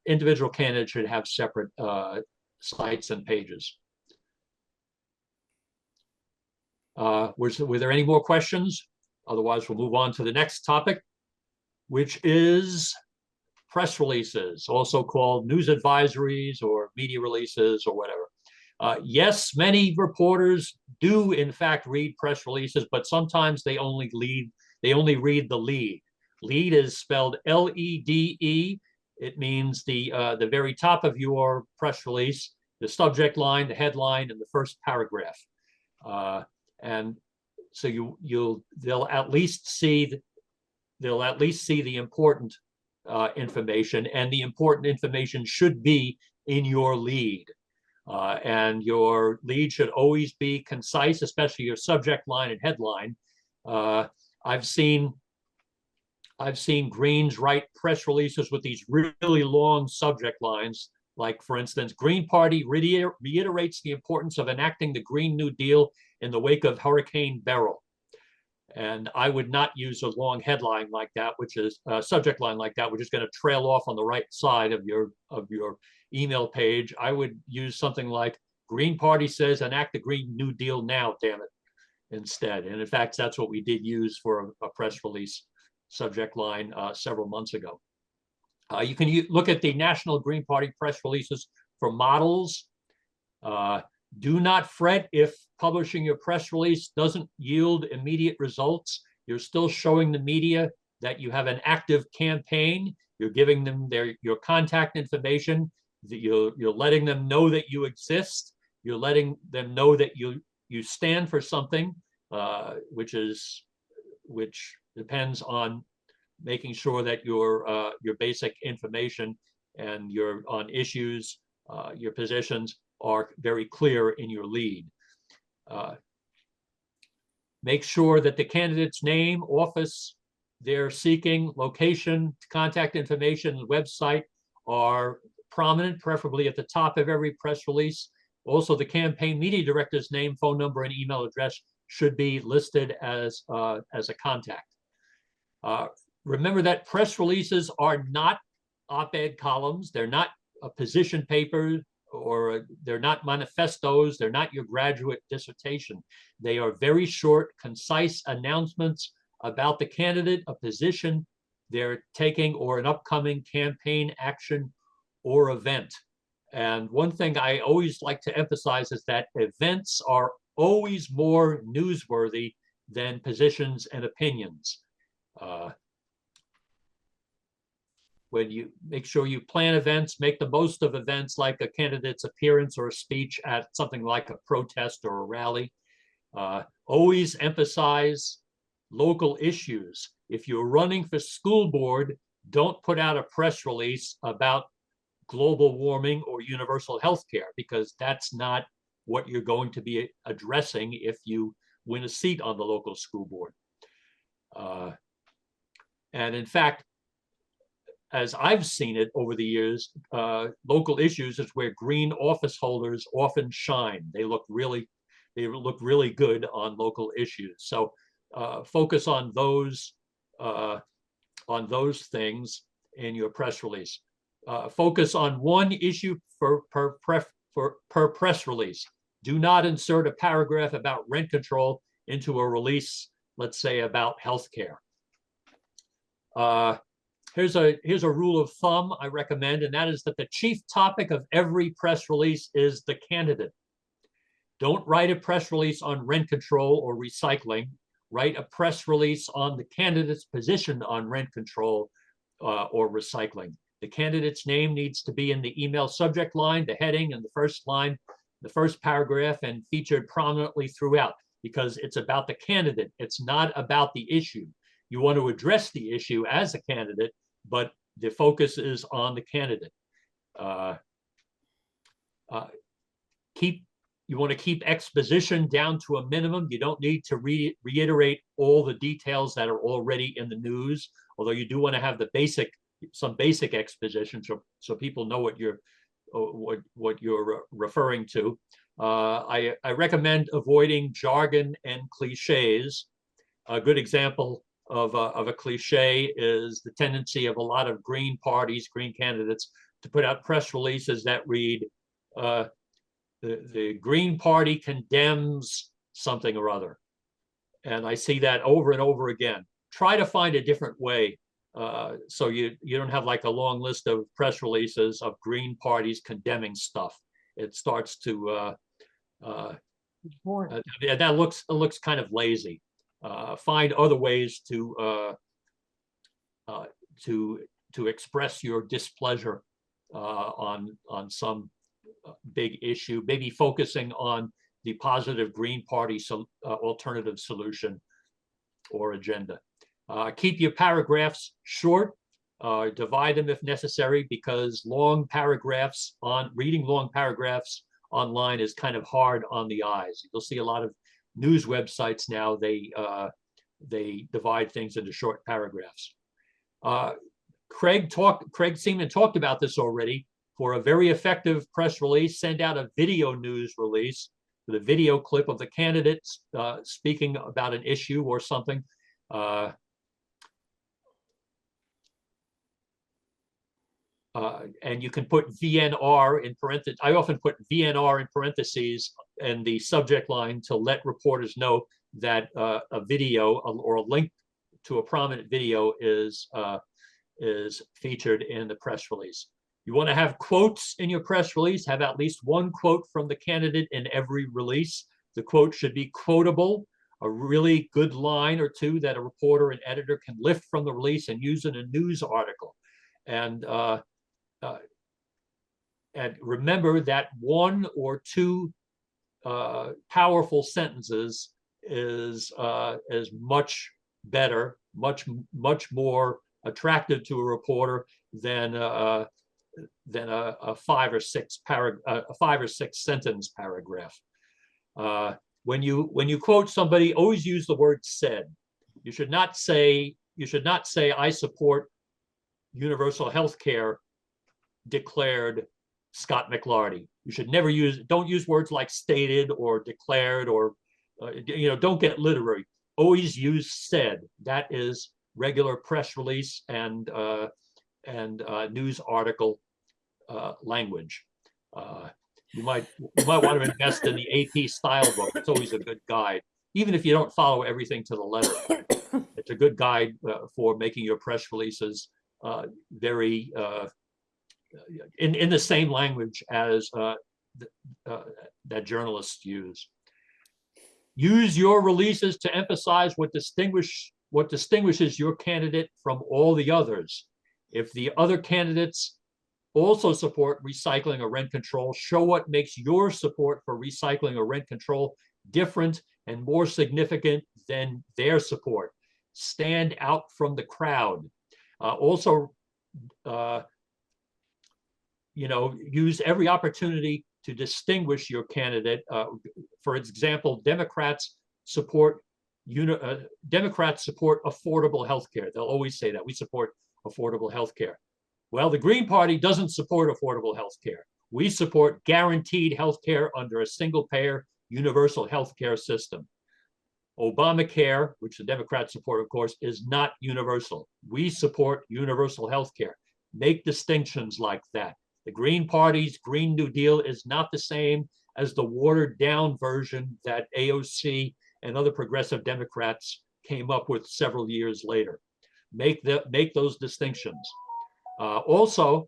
individual candidates should have separate sites and pages. Were there any more questions? Otherwise, we'll move on to the next topic, which is press releases, also called news advisories or media releases or whatever. Yes, many reporters do in fact read press releases, but sometimes they only read the lead. Lead is spelled L-E-D-E. It means the very top of your press release, the subject line, the headline, and the first paragraph. And so they'll at least see the important information, and the important information should be in your lead. And your lead should always be concise, especially your subject line and headline. I've seen Greens write press releases with these really long subject lines, like, for instance, Green Party reiterates the importance of enacting the Green New Deal in the wake of Hurricane Beryl. And I would not use a long headline like that, which is a subject line like that, which is going to trail off on the right side of your email page. I would use something like, Green Party says enact the Green New Deal now, damn it, instead. And in fact, that's what we did use for a press release subject line several months ago. You can look at the National Green Party press releases for models. Do not fret if publishing your press release doesn't yield immediate results. You're still showing the media that you have an active campaign. You're giving them your contact information, that you're letting them know that you exist. You're letting them know that you stand for something, which depends on making sure that your basic information and on issues, your positions are very clear in your lead. Make sure that the candidate's name, office they're seeking, location, contact information, and website are prominent, preferably at the top of every press release. Also, the campaign media director's name, phone number, and email address should be listed as a contact. Remember that press releases are not op-ed columns. They're not a position paper, or they're not manifestos. They're not your graduate dissertation. They are very short, concise announcements about the candidate, a position they're taking, or an upcoming campaign action or event. And one thing I always like to emphasize is that events are always more newsworthy than positions and opinions. When you make sure you plan events, make the most of events like a candidate's appearance or a speech at something like a protest or a rally. Always emphasize local issues. If you're running for school board, don't put out a press release about global warming or universal health care, because that's not what you're going to be addressing if you win a seat on the local school board. And in fact, as I've seen it over the years, local issues is where green office holders often shine. They look really good on local issues. So focus on those things in your press release. Focus on one issue per press release. Do not insert a paragraph about rent control into a release, let's say, about healthcare. Here's a rule of thumb I recommend, and that is that the chief topic of every press release is the candidate. Don't write a press release on rent control or recycling. Write a press release on the candidate's position on rent control or recycling. The candidate's name needs to be in the email subject line, the heading, and the first line, the first paragraph, and featured prominently throughout, because it's about the candidate. It's not about the issue. You want to address the issue as a candidate, but the focus is on the candidate. You want to keep exposition down to a minimum. You don't need to reiterate all the details that are already in the news, although you do want to have some basic exposition so people know what you're referring to. I recommend avoiding jargon and cliches. A good example of a cliche is the tendency of a lot of Green candidates to put out press releases that read, the Green Party condemns something or other. And I see that over and over again. Try to find a different way, so you don't have like a long list of press releases of Green parties condemning stuff. It starts to, that looks kind of lazy. Find other ways to express your displeasure on some big issue, maybe focusing on the positive Green Party alternative solution or agenda. Keep your paragraphs short. Divide them if necessary, because reading long paragraphs online is kind of hard on the eyes. You'll see a lot of news websites now, they divide things into short paragraphs. Craig Seaman talked about this already. For a very effective press release, send out a video news release with a video clip of the candidates speaking about an issue or something. And you can put VNR in parentheses. I often put VNR in parentheses in the subject line to let reporters know that a video or a link to a prominent video is featured in the press release. You want to have quotes in your press release, have at least one quote from the candidate in every release. The quote should be quotable, a really good line or two that a reporter and editor can lift from the release and use in a news article. And remember that one or two powerful sentences is much better, much more attractive to a reporter than a 5 or 6 sentence paragraph. When you quote somebody, always use the word "said." You should not say I support universal health care, declared Scott McLarty. You should never don't use words like stated or declared, or don't get literary. Always use "said." That is regular press release and news article language. You might want to invest in the AP style book. It's always a good guide, even if you don't follow everything to the letter. It's a good guide for making your press releases very in the same language as that journalists use. Use your releases to emphasize what distinguishes your candidate from all the others. If the other candidates also support recycling or rent control, show what makes your support for recycling or rent control different and more significant than their support. Stand out from the crowd. Use every opportunity to distinguish your candidate. For example, Democrats support affordable health care. They'll always say that we support affordable health care. Well, the Green Party doesn't support affordable health care. We support guaranteed health care under a single-payer universal health care system. Obamacare, which the Democrats support, of course, is not universal. We support universal health care. Make distinctions like that. The Green Party's Green New Deal is not the same as the watered-down version that AOC and other progressive Democrats came up with several years later. Make those distinctions. Also,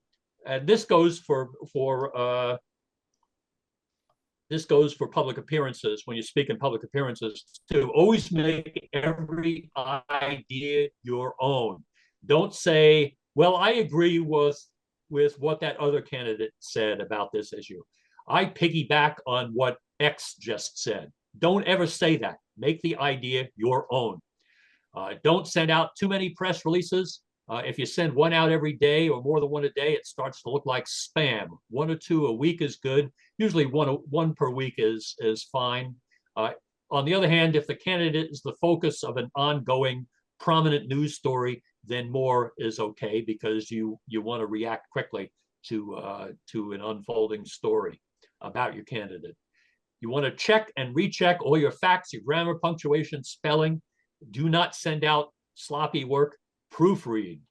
this goes for public appearances. When you speak in public appearances, to always make every idea your own. Don't say, "Well, I agree with what that other candidate said about this issue. I piggyback on what X just said." Don't ever say that. Make the idea your own. Don't send out too many press releases. If you send one out every day or more than one a day, it starts to look like spam. 1 or 2 a week is good. Usually one per week is fine. On the other hand, if the candidate is the focus of an ongoing prominent news story, then more is okay, because you want to react quickly to an unfolding story about your candidate. You want to check and recheck all your facts, your grammar, punctuation, spelling. Do not send out sloppy work. Proofread.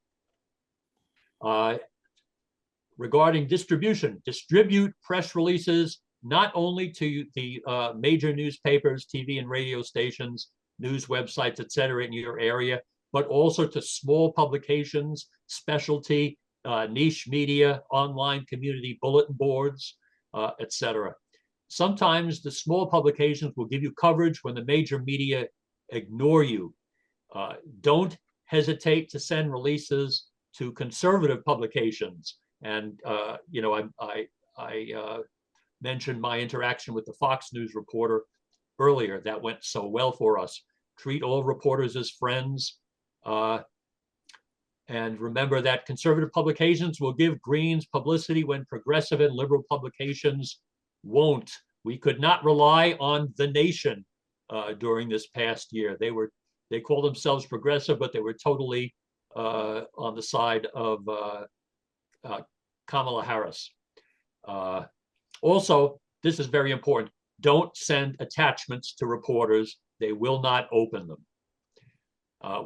Regarding distribution, distribute press releases not only to the major newspapers, TV and radio stations, news websites, etc. in your area, but also to small publications, specialty, niche media, online community bulletin boards, etc. Sometimes the small publications will give you coverage when the major media ignore you. Don't hesitate to send releases to conservative publications. And I mentioned my interaction with the Fox News reporter earlier. That went so well for us. Treat all reporters as friends. And remember that conservative publications will give Greens publicity when progressive and liberal publications won't. We could not rely on The Nation during this past year. They call themselves progressive, but they were totally on the side of Kamala Harris. Also, this is very important. Don't send attachments to reporters. They will not open them.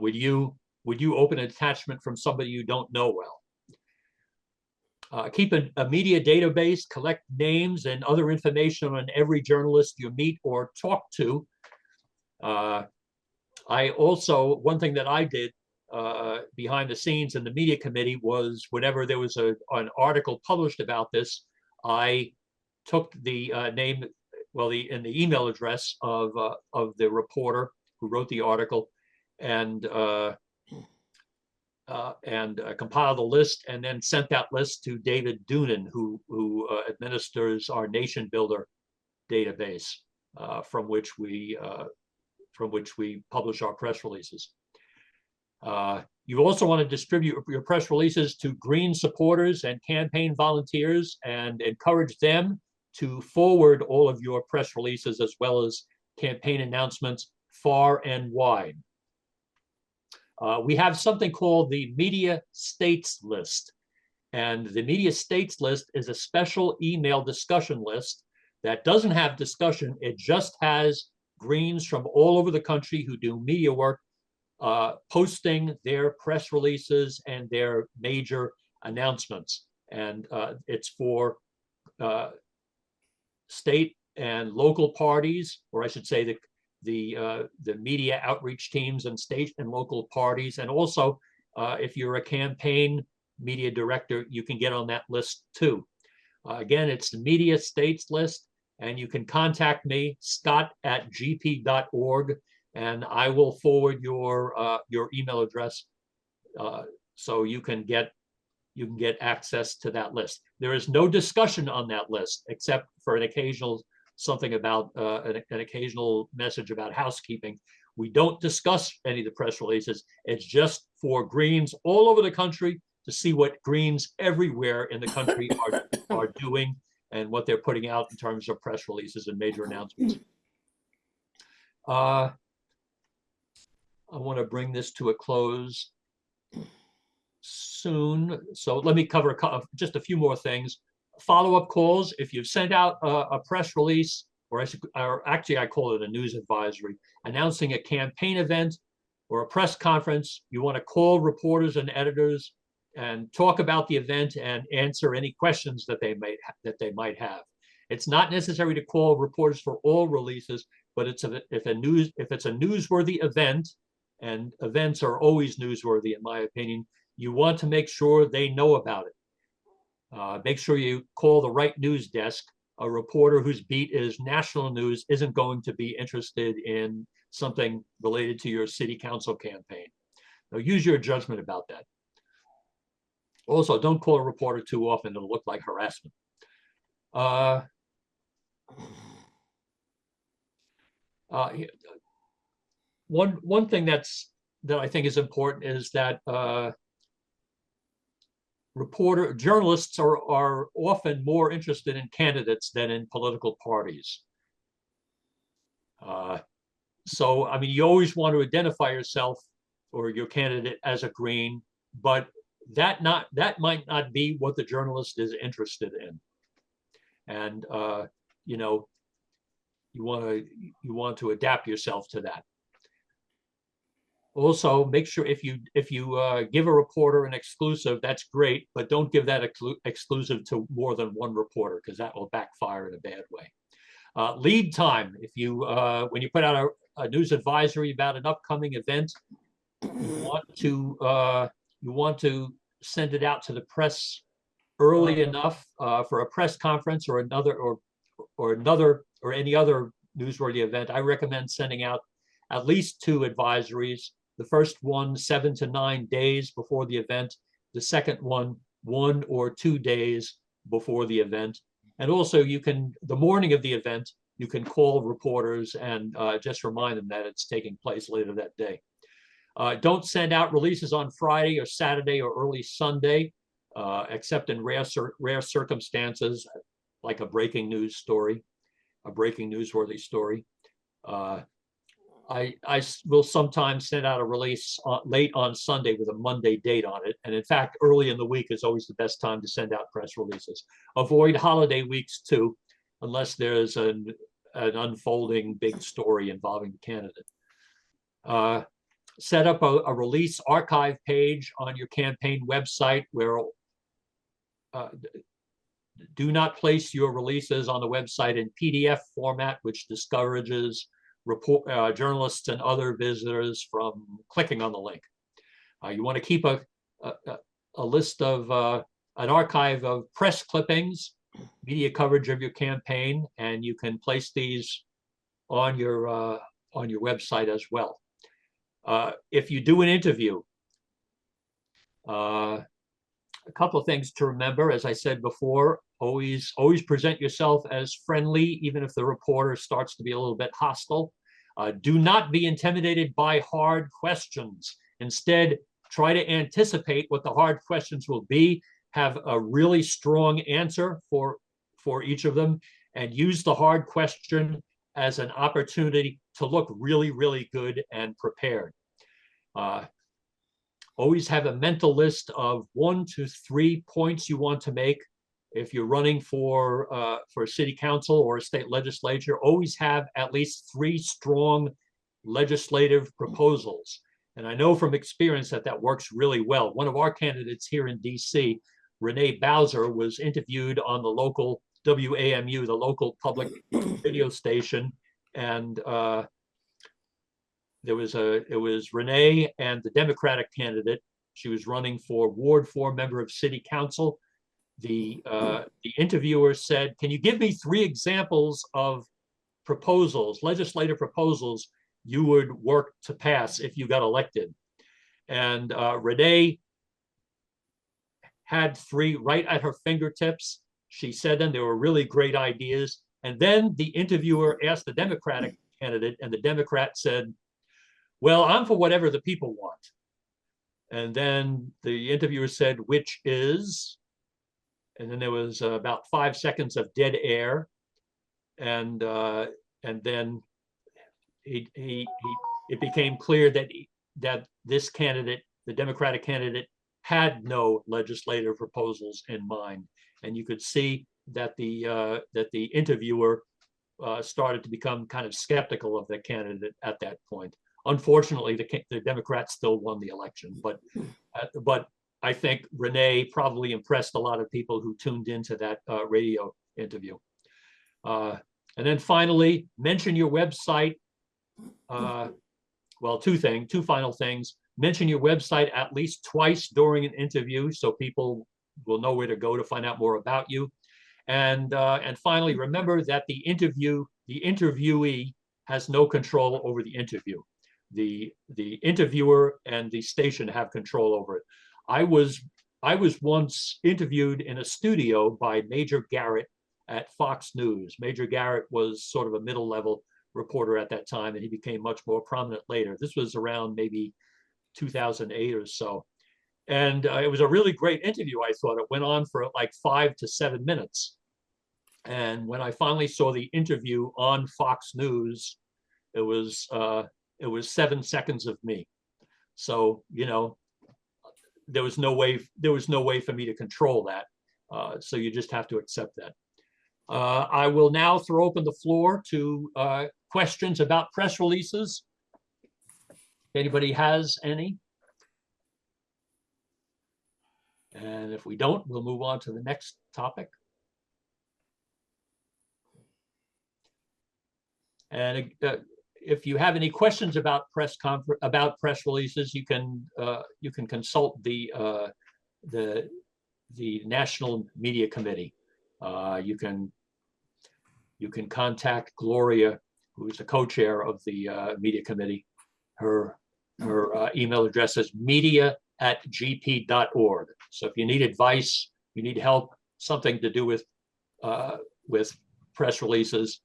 Would you open an attachment from somebody you don't know well? Keep a media database, collect names and other information on every journalist you meet or talk to. One thing that I did behind the scenes in the media committee was whenever there was an article published about this, I took the name, well, in the email address of the reporter who wrote the article, and compiled a list, and then sent that list to David Doonan, who administers our Nation Builder database, from which we publish our press releases. You also want to distribute your press releases to Green supporters and campaign volunteers, and encourage them to forward all of your press releases as well as campaign announcements far and wide. We have something called the Media States List. And the Media States List is a special email discussion list that doesn't have discussion. It just has Greens from all over the country who do media work posting their press releases and their major announcements. And it's for state and local parties, or I should say the media outreach teams and state and local parties. And also, if you're a campaign media director, you can get on that list too. Again, it's the Media States List, and you can contact me, scott@gp.org, and I will forward your email address so you can get access to that list. There is no discussion on that list except for an occasional something about an occasional message about housekeeping. We don't discuss any of the press releases. It's just for Greens all over the country to see what Greens everywhere in the country are doing and what they're putting out in terms of press releases and major announcements. I want to bring this to a close soon. So let me cover just a few more things. Follow-up calls. If you've sent out a press release, or actually I call it a news advisory, announcing a campaign event or a press conference, you want to call reporters and editors and talk about the event and answer any questions that they might have. It's not necessary to call reporters for all releases, but if it's a newsworthy event, and events are always newsworthy in my opinion, you want to make sure they know about it. Make sure you call the right news desk. A reporter whose beat is national news isn't going to be interested in something related to your city council campaign. Now, use your judgment about that. Also, don't call a reporter too often. It'll look like harassment. One thing that I think is important is that journalists are often more interested in candidates than in political parties. So, I mean, you always want to identify yourself or your candidate as a Green, but that might not be what the journalist is interested in. And you know, you want to adapt yourself to that. Also, make sure if you give a reporter an exclusive, that's great, but don't give that exclusive to more than one reporter, because that will backfire in a bad way. Lead time. If you when you put out a news advisory about an upcoming event, you want to send it out to the press early enough for a press conference or any other newsworthy event. I recommend sending out at least 2 advisories. The first one 7 to 9 days before the event. The second one 1 or 2 days before the event. And also, the morning of the event, you can call reporters and just remind them that it's taking place later that day. Don't send out releases on Friday or Saturday or early Sunday, except in rare circumstances, like a breaking news story, a breaking newsworthy story. I will sometimes send out a release late on Sunday with a Monday date on it. And in fact, early in the week is always the best time to send out press releases. Avoid holiday weeks too, unless there's an unfolding big story involving the candidate. Set up a release archive page on your campaign website where do not place your releases on the website in PDF format, which discourages journalists and other visitors from clicking on the link. You want to keep a list of an archive of press clippings, media coverage of your campaign, and you can place these on your website as well. If you do an interview, a couple of things to remember. As I said before, always present yourself as friendly, even if the reporter starts to be a little bit hostile. Do not be intimidated by hard questions. Instead, try to anticipate what the hard questions will be, have a really strong answer for each of them, and use the hard question as an opportunity to look really, really good and prepared. Always have a mental list of 1 to 3 points you want to make. If you're running for city council or a state legislature, always have at least 3 strong legislative proposals. And I know from experience that works really well. One of our candidates here in DC, Renee Bowser, was interviewed on the local WAMU, the local public video station, and it was Renee and the Democratic candidate. She was running for Ward 4 member of City Council. The interviewer said, "Can you give me 3 examples of proposals, legislative proposals you would work to pass if you got elected?" And Renee had 3 right at her fingertips. She said them. They were really great ideas. And then the interviewer asked the Democratic candidate, and the Democrat said, "Well, I'm for whatever the people want." And then the interviewer said, "Which is?" And then there was about 5 seconds of dead air. And then it became clear that this candidate, the Democratic candidate, had no legislative proposals in mind. And you could see that the interviewer started to become kind of skeptical of the candidate at that point. Unfortunately, the Democrats still won the election, but I think Renee probably impressed a lot of people who tuned into that radio interview. And then finally, mention your website. Well, two final things. Mention your website at least twice during an interview, so people will know where to go to find out more about you. And finally, remember that the interviewee has no control over the interview. The interviewer and the station have control over it. I was once interviewed in a studio by Major Garrett at Fox News. Major Garrett was sort of a middle-level reporter at that time, and he became much more prominent later. This was around maybe 2008 or so. And it was a really great interview, I thought. It went on for like 5 to 7 minutes. And when I finally saw the interview on Fox News, it was 7 seconds of me. So, you know, there was no way for me to control that. So you just have to accept that. I will now throw open the floor to questions about press releases. If anybody has any. And if we don't, we'll move on to the next topic. And if you have any questions about press releases, you can consult the National Media Committee. You can contact Gloria, who is the co-chair of the Media Committee. Her email address is media@gp.org. So if you need advice, you need help, something to do with press releases,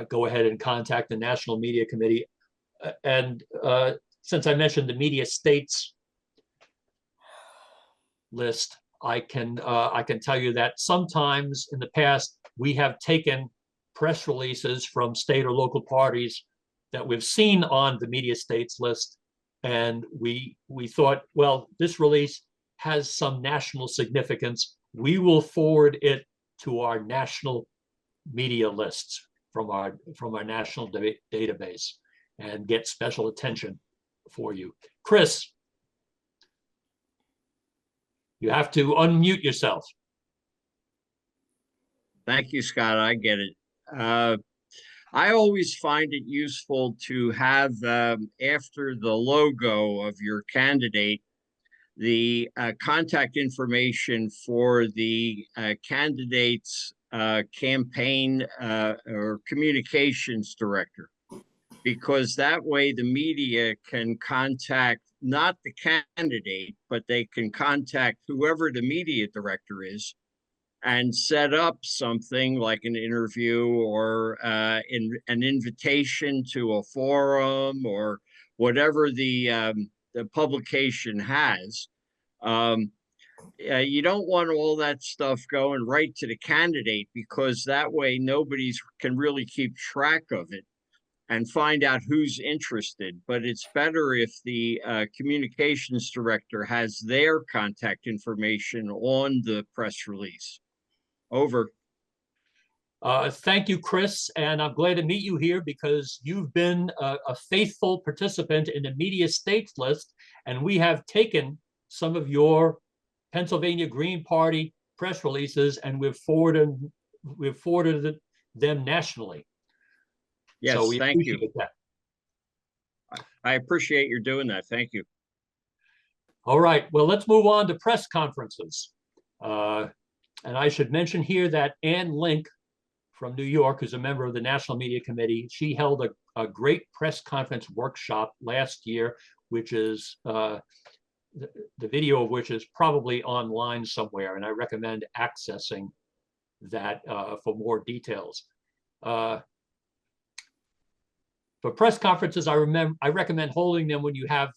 go ahead and contact the National Media Committee. And since I mentioned the media states list, I can tell you that sometimes in the past we have taken press releases from state or local parties that we've seen on the media states list, and we thought, well, this release has some national significance. We will forward it to our national media lists from our national database and get special attention for you. Chris, you have to unmute yourself. Thank you, Scott. I get it. I always find it useful to have after the logo of your candidate the contact information for the candidate's campaign or communications director, because that way the media can contact not the candidate, but they can contact whoever the media director is and set up something like an interview or an invitation to a forum or whatever the publication has. You don't want all that stuff going right to the candidate, because that way nobody can really keep track of it and find out who's interested. But it's better if the communications director has their contact information on the press release. Over. Thank you, Chris, and I'm glad to meet you here because you've been a faithful participant in the media states list, and we have taken some of your Pennsylvania Green Party press releases and we've forwarded them nationally. Yes, so we thank you. appreciate that. I appreciate your doing that. Thank you. All right, well, let's move on to press conferences. And I should mention here that Ann Link from New York, who's a member of the National Media Committee, she held a great press conference workshop last year, which is the video of which is probably online somewhere, and I recommend accessing that for more details. For press conferences, I recommend holding them when you have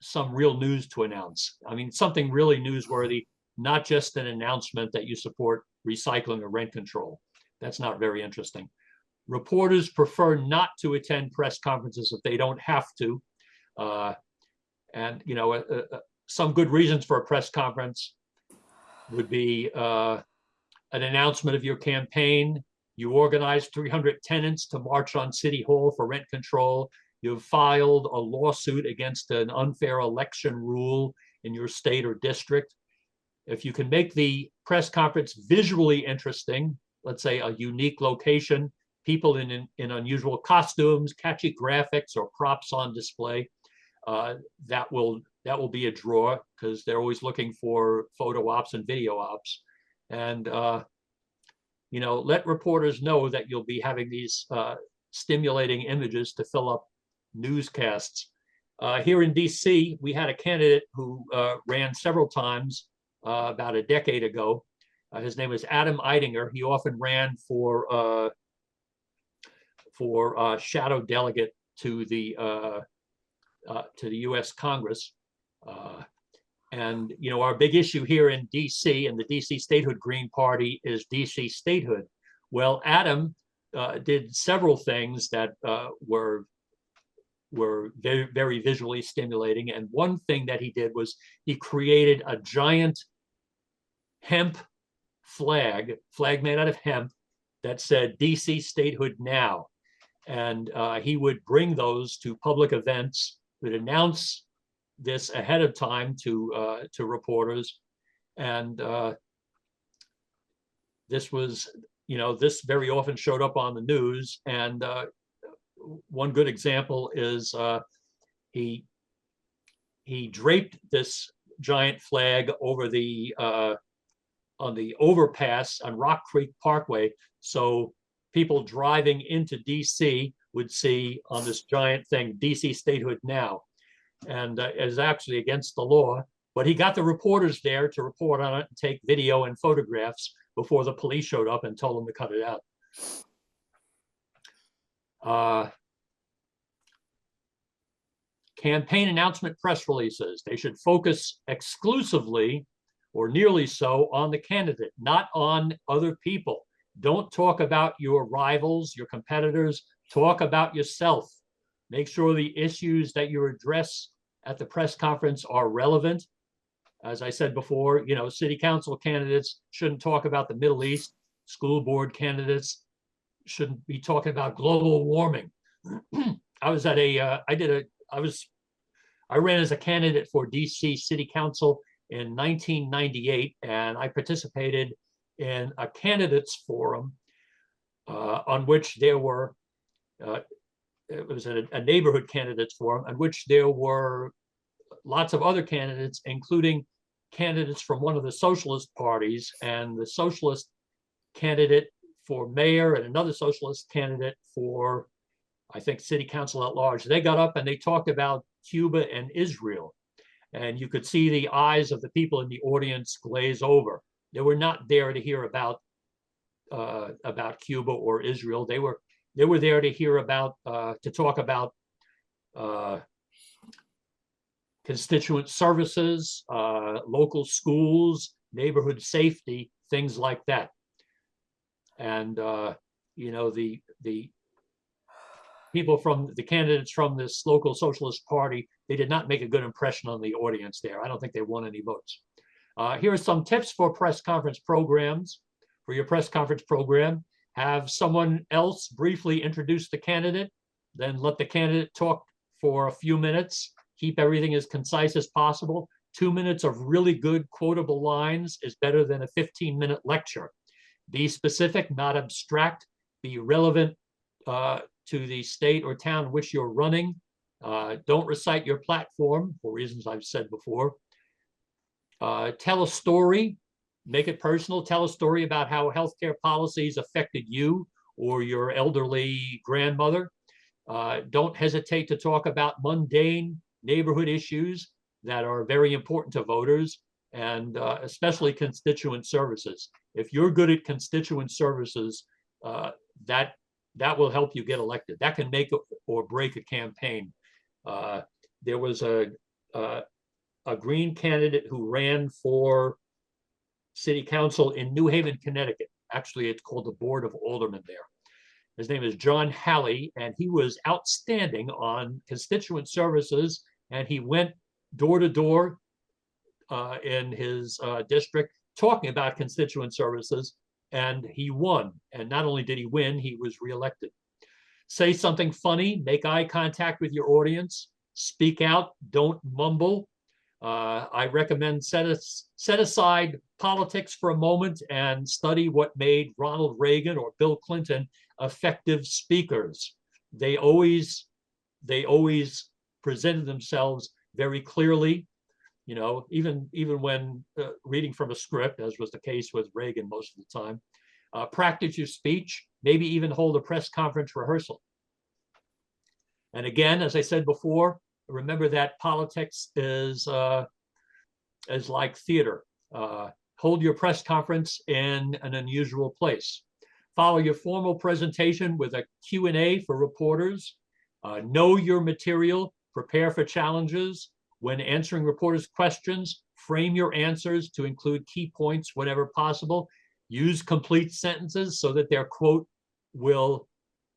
some real news to announce. I mean, something really newsworthy, not just an announcement that you support recycling or rent control. That's not very interesting. Reporters prefer not to attend press conferences if they don't have to. And, you know, some good reasons for a press conference would be an announcement of your campaign. You organized 300 tenants to march on City Hall for rent control. You've filed a lawsuit against an unfair election rule in your state or district. If you can make the press conference visually interesting, let's say a unique location, people in unusual costumes, catchy graphics or props on display, that will be a draw because they're always looking for photo ops and video ops. And you know, let reporters know that you'll be having these stimulating images to fill up newscasts. Here in DC, we had a candidate who ran several times about a decade ago. His name was Adam Eidinger. He often ran for shadow delegate to the U.S. Congress. And you know, our big issue here in DC and the DC Statehood Green Party is DC statehood. Well, Adam did several things that were very, very visually stimulating. And one thing that he did was he created a giant hemp flag made out of hemp that said DC statehood now. And he would bring those to public events, would announce this ahead of time to reporters. And this was, you know, this very often showed up on the news. And one good example is he draped this giant flag over the on the overpass on Rock Creek Parkway, so people driving into DC would see on this giant thing, DC statehood now. And is actually against the law, but he got the reporters there to report on it and take video and photographs before the police showed up and told them to cut it out. Campaign announcement press releases. They should focus exclusively or nearly so on the candidate, not on other people. Don't talk about your rivals, your competitors, talk about yourself. Make sure the issues that you address at the press conference are relevant. As I said before, you know, city council candidates shouldn't talk about the Middle East. School board candidates shouldn't be talking about global warming. I ran as a candidate for DC City Council in 1998, and I participated in a candidates forum on which there were it was a neighborhood candidates forum on which there were lots of other candidates, including candidates from one of the socialist parties, and the socialist candidate for mayor and another socialist candidate for, I think, city council at large. They got up and they talked about Cuba and Israel. And you could see the eyes of the people in the audience glaze over. They were not there to hear about Cuba or Israel. They were there to hear about, to talk about constituent services, local schools, neighborhood safety, things like that. And you know, the people from the candidates from this local socialist party, they did not make a good impression on the audience there. I don't think they won any votes. Here are some tips for press conference programs. For your press conference program, have someone else briefly introduce the candidate, then let the candidate talk for a few minutes. Keep everything as concise as possible. 2 minutes of really good quotable lines is better than a 15-minute lecture. Be specific, not abstract. Be relevant to the state or town in which you're running. Don't recite your platform for reasons I've said before. Tell a story, make it personal. Tell a story about how healthcare policies affected you or your elderly grandmother. Don't hesitate to talk about mundane neighborhood issues that are very important to voters, and especially constituent services. If you're good at constituent services, that will help you get elected. That can make or break a campaign. There was a Green candidate who ran for city council in New Haven, Connecticut. Actually, it's called the Board of Aldermen there. His name is John Halley, and he was outstanding on constituent services, and he went door to door in his district talking about constituent services, and he won. And not only did he win, he was reelected. Say something funny, make eye contact with your audience, speak out, don't mumble. I recommend set aside politics for a moment and study what made Ronald Reagan or Bill Clinton effective speakers. They always presented themselves very clearly, you know, even when reading from a script, as was the case with Reagan most of the time. Practice your speech, maybe even hold a press conference rehearsal. And again, as I said before, remember that politics is like theater. Hold your press conference in an unusual place. Follow your formal presentation with a Q&A for reporters. Know your material, prepare for challenges. When answering reporters' questions, frame your answers to include key points whenever possible. Use complete sentences so that their quote will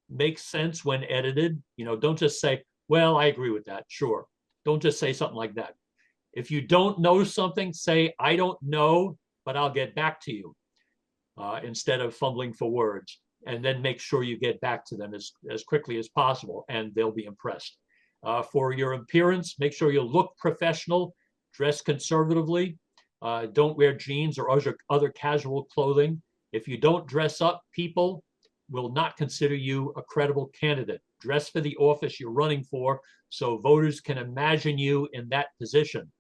make sense when edited. You know, don't just say, well, I agree with that, sure. Don't just say something like that. If you don't know something, say, I don't know, but I'll get back to you, instead of fumbling for words. And then make sure you get back to them as quickly as possible, and they'll be impressed. For your appearance, make sure you look professional, dress conservatively. Don't wear jeans or other casual clothing. If you don't dress up, people will not consider you a credible candidate. Dress for the office you're running for so voters can imagine you in that position.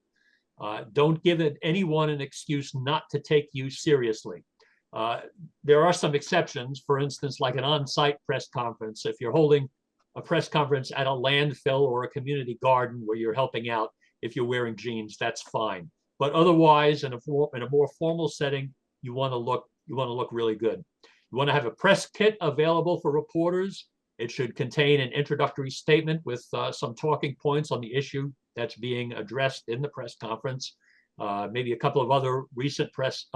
Don't give anyone an excuse not to take you seriously. There are some exceptions, for instance, like an on-site press conference. If you're holding a press conference at a landfill or a community garden where you're helping out, if you're wearing jeans, that's fine. But otherwise, in a more formal setting, you want to look really good. You want to have a press kit available for reporters. It should contain an introductory statement with some talking points on the issue that's being addressed in the press conference. Maybe a couple of other recent press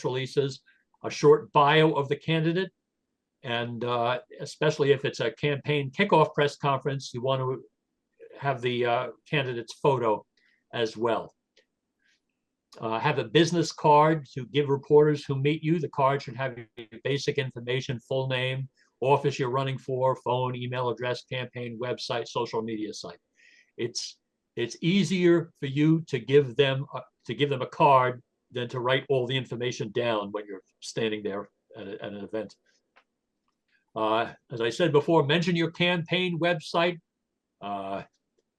releases, a short bio of the candidate, and especially if it's a campaign kickoff press conference, you want to have the candidate's photo as well. Have a business card to give reporters who meet you. The card should have your basic information, full name, office you're running for, phone, email address, campaign website, social media site. It's easier for you to give them a card than to write all the information down when you're standing there at an event. As I said before, mention your campaign website.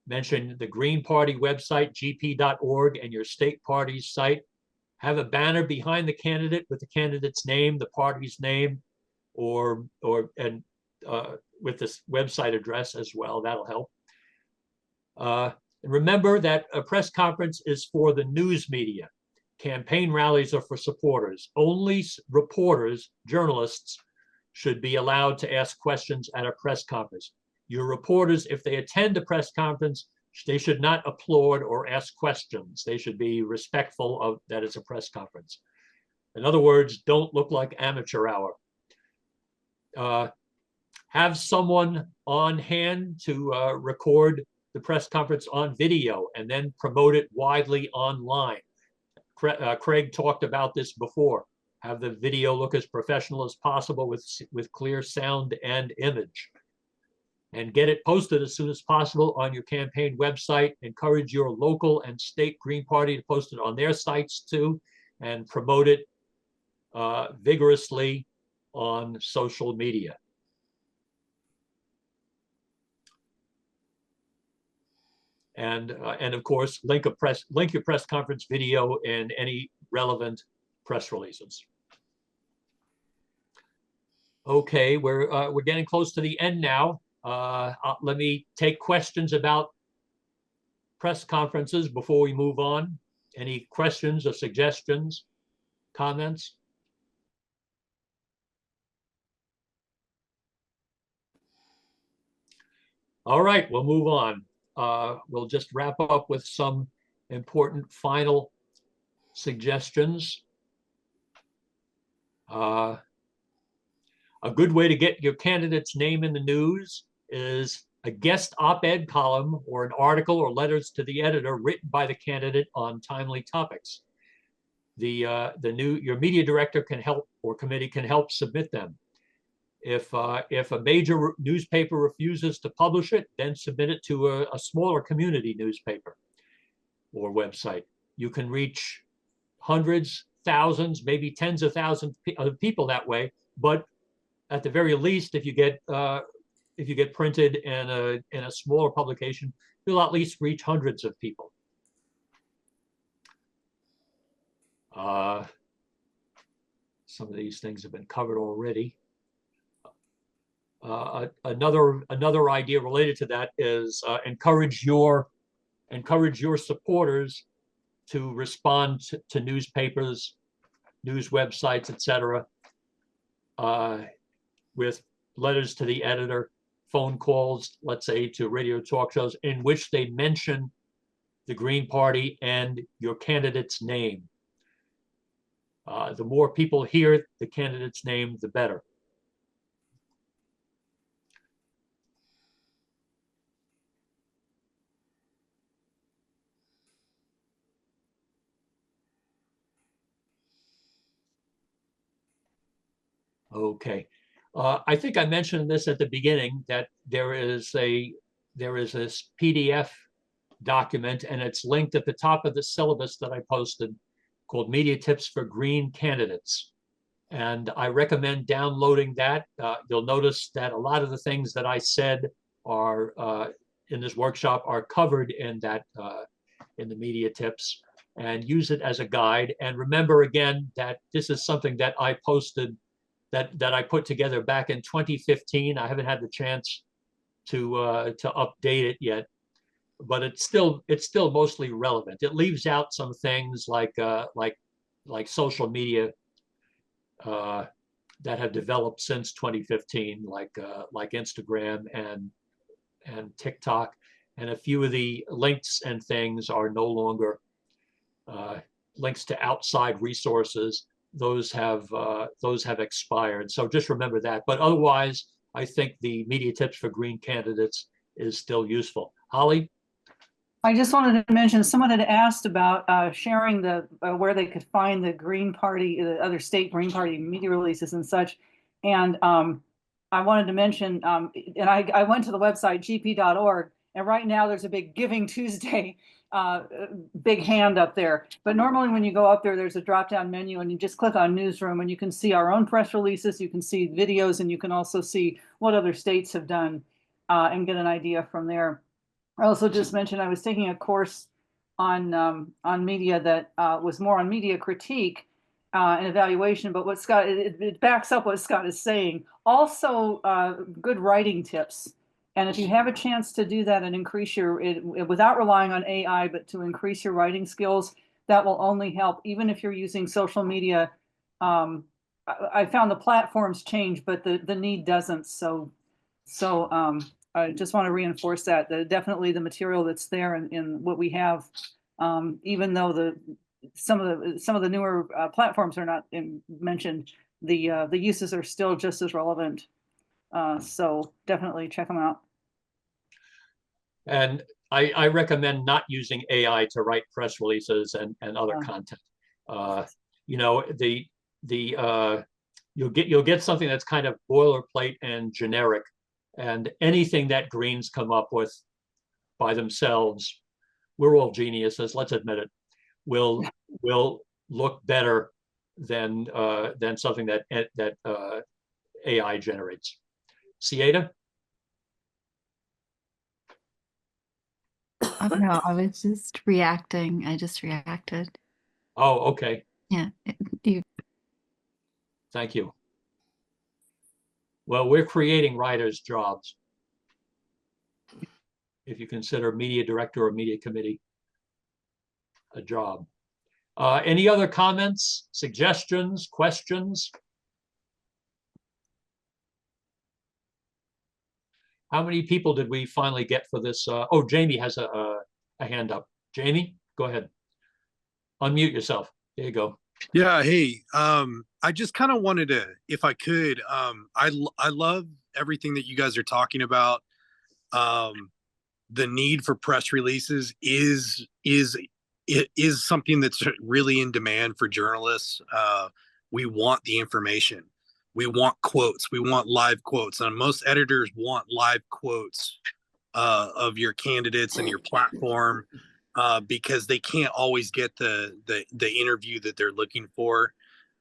Mention the Green Party website, gp.org, and your state party's site. Have a banner behind the candidate with the candidate's name, the party's name, or with this website address as well. That'll help. And remember that a press conference is for the news media. Campaign rallies are for supporters. Only reporters, journalists, should be allowed to ask questions at a press conference. Your reporters, if they attend a press conference, they should not applaud or ask questions. They should be respectful of that it's a press conference. In other words, don't look like amateur hour. Have someone on hand to record the press conference on video and then promote it widely online. Craig talked about this before. Have the video look as professional as possible with clear sound and image. And get it posted as soon as possible on your campaign website. Encourage your local and state Green Party to post it on their sites too, and promote it vigorously on social media. And of course, link your press conference video in any relevant press releases. Okay, we're getting close to the end now. Let me take questions about press conferences before we move on. Any questions or suggestions, comments? All right, we'll move on. We'll just wrap up with some important final suggestions. A good way to get your candidate's name in the news is a guest op-ed column or an article or letters to the editor written by the candidate on timely topics. Your media director can help, or committee can help submit them. If a major newspaper refuses to publish it, then submit it to a smaller community newspaper or website. You can reach hundreds, thousands, maybe tens of thousands of people that way. But at the very least, if you get printed in a smaller publication, you'll at least reach hundreds of people. Some of these things have been covered already. Another idea related to that is encourage your supporters to respond to newspapers, news websites, etc., with letters to the editor, phone calls, let's say to radio talk shows, in which they mention the Green Party and your candidate's name. The more people hear the candidate's name, the better. Okay, I think I mentioned this at the beginning, that there is this PDF document, and it's linked at the top of the syllabus that I posted, called Media Tips for Green Candidates. And I recommend downloading that. You'll notice that a lot of the things that I said are in this workshop are covered in that in the media tips, and use it as a guide. And remember again that this is something that I posted, that I put together back in 2015. I haven't had the chance to update it yet, but it's still mostly relevant. It leaves out some things like social media that have developed since 2015, like Instagram and TikTok, and a few of the links and things are no longer links to outside resources. Those have expired. So just remember that. But otherwise, I think the Media Tips for Green Candidates is still useful. Holly? I just wanted to mention, someone had asked about sharing the where they could find the Green Party, the other state Green Party media releases and such. And I wanted to mention, and I went to the website gp.org, and right now there's a big Giving Tuesday big hand up there. But normally when you go up there, there's a drop-down menu, and you just click on Newsroom, and you can see our own press releases, you can see videos, and you can also see what other states have done and get an idea from there. I also just mentioned I was taking a course on media that was more on media critique and evaluation, but what Scott, it backs up what Scott is saying. Also, good writing tips. And if you have a chance to do that and increase your, without relying on AI, but to increase your writing skills, that will only help, even if you're using social media. I found the platforms change, but the need doesn't. So I just want to reinforce that definitely the material that's there in what we have, even though some of the newer platforms are not mentioned, the uses are still just as relevant. So definitely check them out. And I recommend not using AI to write press releases and other content. You know, you'll get something that's kind of boilerplate and generic, and anything that Greens come up with by themselves, we're all geniuses, let's admit it, will look better than something that AI generates. Cieta? Oh, no, I was just reacting. I just reacted. Oh, okay. Yeah. Thank you. Well, we're creating writers' jobs. If you consider media director or media committee a job. Any other comments, suggestions, questions? How many people did we finally get for this? Oh, Jamie has a hand up. Jamie, go ahead. Unmute yourself. There you go. Yeah, hey, I just kind of wanted to, if I could, I love everything that you guys are talking about. The need for press releases is something that's really in demand for journalists. We want the information. We want quotes. We want live quotes. And most editors want live quotes of your candidates and your platform because they can't always get the interview that they're looking for.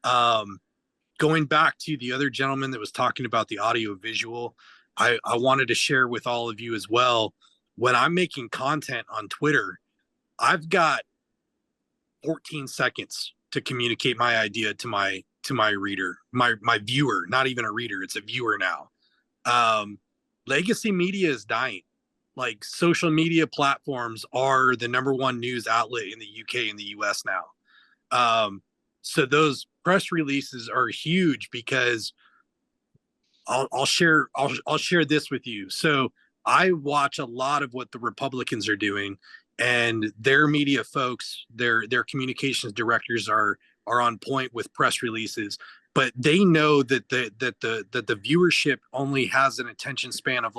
Going back to the other gentleman that was talking about the audio visual, I wanted to share with all of you as well. When I'm making content on Twitter, I've got 14 seconds to communicate my idea to my reader, my viewer, not even a reader, it's a viewer now. Legacy media is dying. Like, social media platforms are the #1 news outlet in the UK and the US now. So those press releases are huge because I'll share this with you. So I watch a lot of what the Republicans are doing, and their media folks, their communications directors are on point with press releases, but they know that the viewership only has an attention span of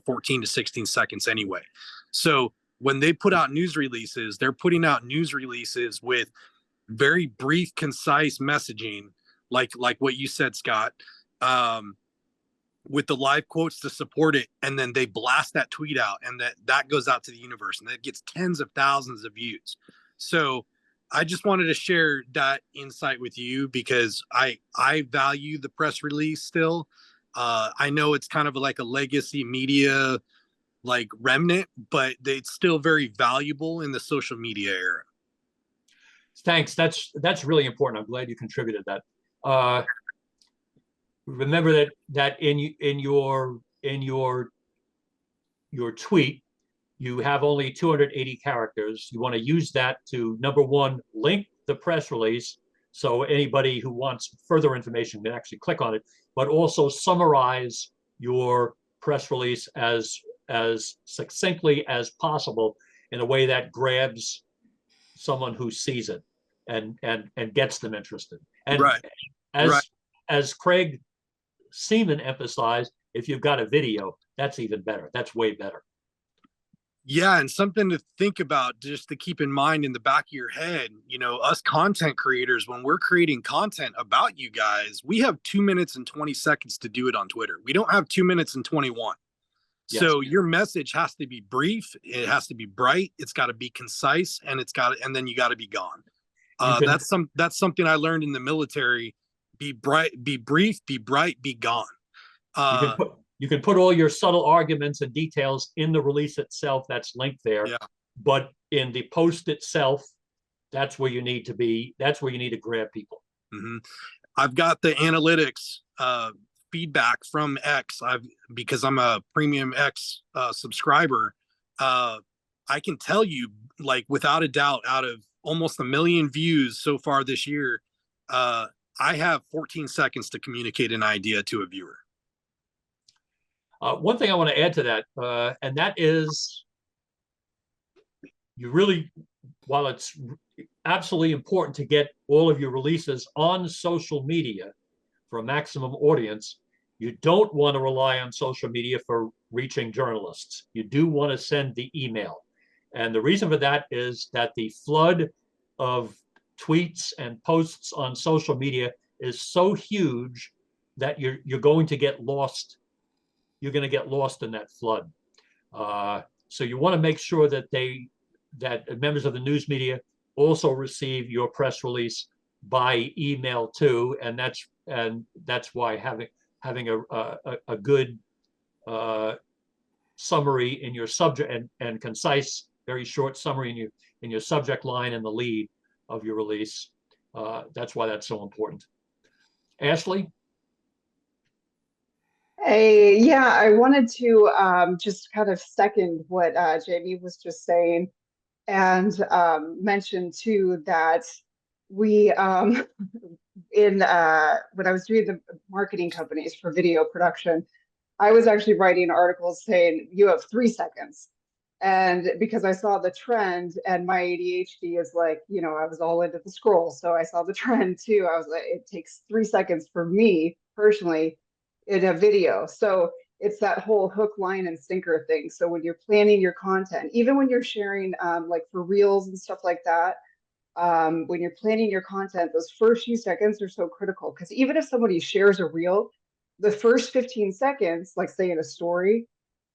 14 to 16 seconds anyway. So when they put out news releases, they're putting out news releases with very brief, concise messaging, like what you said, Scott, with the live quotes to support it, and then they blast that tweet out, and that goes out to the universe, and that gets tens of thousands of views. So I just wanted to share that insight with you because I value the press release still. I know it's kind of like a legacy media remnant, but it's still very valuable in the social media era. Thanks. That's really important. I'm glad you contributed that. Remember that in your tweet, you have only 280 characters. You want to use that to, #1, link the press release so anybody who wants further information can actually click on it, but also summarize your press release as succinctly as possible in a way that grabs someone who sees it and gets them interested. And right. As Craig Seaman emphasized, if you've got a video, that's even better. That's way better. Yeah, and something to think about, just to keep in mind in the back of your head, us content creators, when we're creating content about you guys, we have 2 minutes and 20 seconds to do it on Twitter. We don't have 2 minutes and 21. Yes. So your message has to be brief, it has to be bright, it's got to be concise, and then you got to be gone. That's something I learned in the military. Be bright, be brief, be bright, be gone. you can put all your subtle arguments and details in the release itself that's linked there. Yeah. But in the post itself, that's where you need to be. That's where you need to grab people. Mm-hmm. I've got the analytics feedback from X. Because I'm a premium X subscriber. I can tell you, like, without a doubt, out of almost 1 million views so far this year, I have 14 seconds to communicate an idea to a viewer. One thing I want to add to that, and that is, you really, while it's absolutely important to get all of your releases on social media for a maximum audience, you don't want to rely on social media for reaching journalists. You do want to send the email. And the reason for that is that the flood of tweets and posts on social media is so huge that you're going to get lost. You're going to get lost in that flood. So you want to make sure that that members of the news media also receive your press release by email too, and that's why having a good summary in your subject and concise, very short summary in your subject line and the lead of your release. That's why that's so important. Ashley? Yeah, I wanted to just kind of second what Jamie was just saying, and mention too that we when I was doing the marketing companies for video production, I was actually writing articles saying you have 3 seconds. And because I saw the trend, and my ADHD is like, I was all into the scroll. So I saw the trend too. I was like, it takes 3 seconds for me personally in a video. So it's that whole hook, line, and sinker thing. So when you're planning your content, even when you're sharing like for reels and stuff like that, when you're planning your content, those first few seconds are so critical, because even if somebody shares a reel, the first 15 seconds, like say in a story,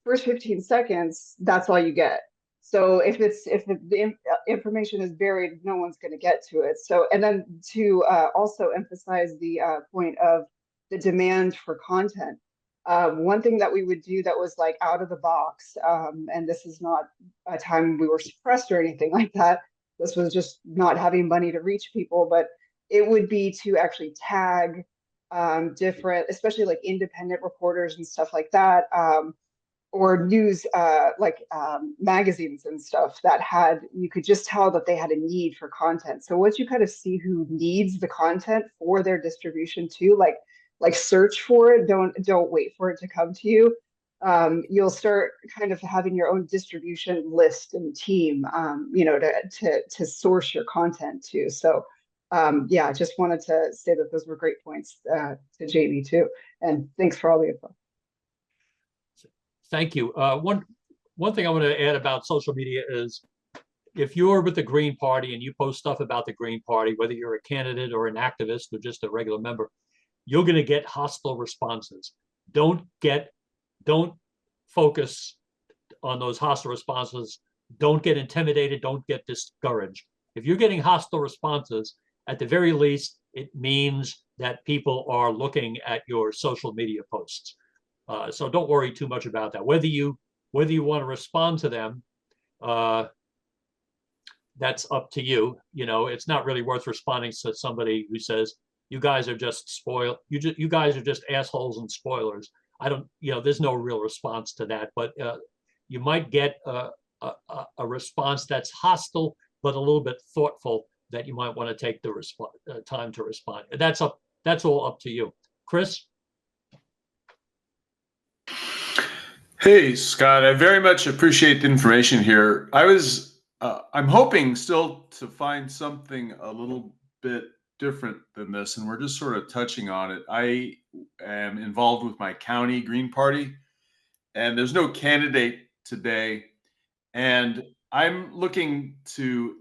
first 15 seconds, that's all you get. So if the information is buried, no one's going to get to it. So, and then to also emphasize the point of the demand for content. One thing that we would do that was like out of the box, and this is not a time we were suppressed or anything like that. This was just not having money to reach people, but it would be to actually tag different, especially like independent reporters and stuff like that, or news like magazines and stuff that you could just tell that they had a need for content. So once you kind of see who needs the content for their distribution too, like search for it, don't wait for it to come to you. You'll start kind of having your own distribution list and team, to source your content too. So yeah, just wanted to say that those were great points to Jamie too. And thanks for all the info. Thank you. One thing I want to add about social media is, if you're with the Green Party and you post stuff about the Green Party, whether you're a candidate or an activist or just a regular member, you're going to get hostile responses. Don't focus on those hostile responses. Don't get intimidated. Don't get discouraged. If you're getting hostile responses, at the very least, it means that people are looking at your social media posts. So don't worry too much about that. Whether you want to respond to them, that's up to you. It's not really worth responding to somebody who says, you guys are just spoiled. You guys are just assholes and spoilers. There's no real response to that, but you might get a response that's hostile, but a little bit thoughtful, that you might want to take the time to respond. That's all up to you. Chris? Hey, Scott, I very much appreciate the information here. I'm hoping still to find something a little bit different than this, and we're just sort of touching on it. I am involved with my county Green Party, and there's no candidate today, and I'm looking to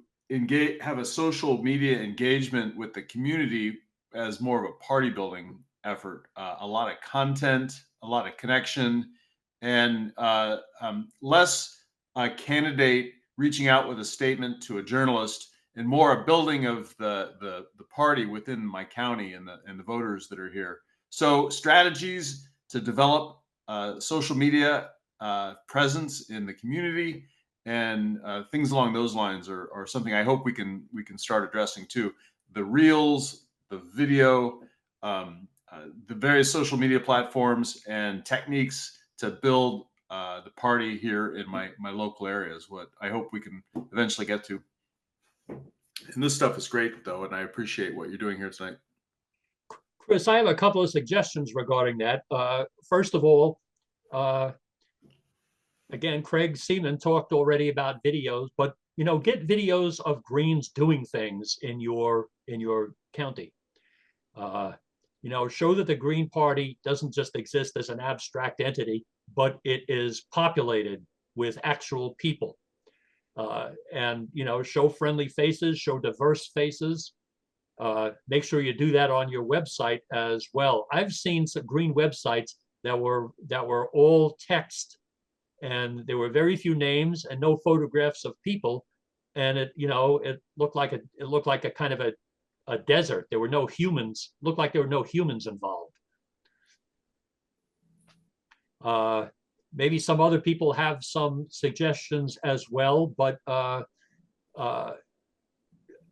have a social media engagement with the community as more of a party building effort. A lot of content, a lot of connection, and less a candidate reaching out with a statement to a journalist, and more a building of the party within my county and the voters that are here. So strategies to develop social media presence in the community, and things along those lines are something I hope we can start addressing too. The reels, the video, the various social media platforms and techniques to build the party here in my local area is what I hope we can eventually get to. And this stuff is great though, and I appreciate what you're doing here tonight. Chris, I have a couple of suggestions regarding that. First of all, again, Craig Seaman talked already about videos, but get videos of Greens doing things in your county. Show that the Green Party doesn't just exist as an abstract entity, but it is populated with actual people. And show friendly faces, show diverse faces. Make sure you do that on your website as well. I've seen some Green websites that were all text, and there were very few names and no photographs of people, and it looked like a kind of a desert. There were no humans. Looked like there were no humans involved. Maybe some other people have some suggestions as well, but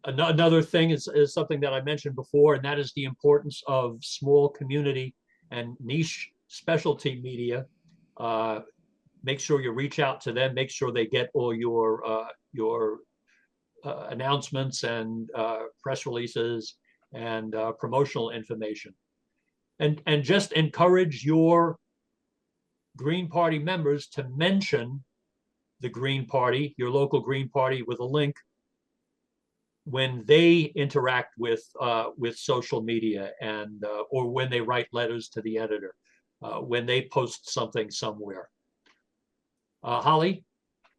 another thing is something that I mentioned before, and that is the importance of small community and niche specialty media. Make sure you reach out to them. Make sure they get all your announcements and press releases and promotional information, and just encourage your Green Party members to mention the Green Party, your local Green Party, with a link when they interact with social media, and or when they write letters to the editor, when they post something somewhere. Holly?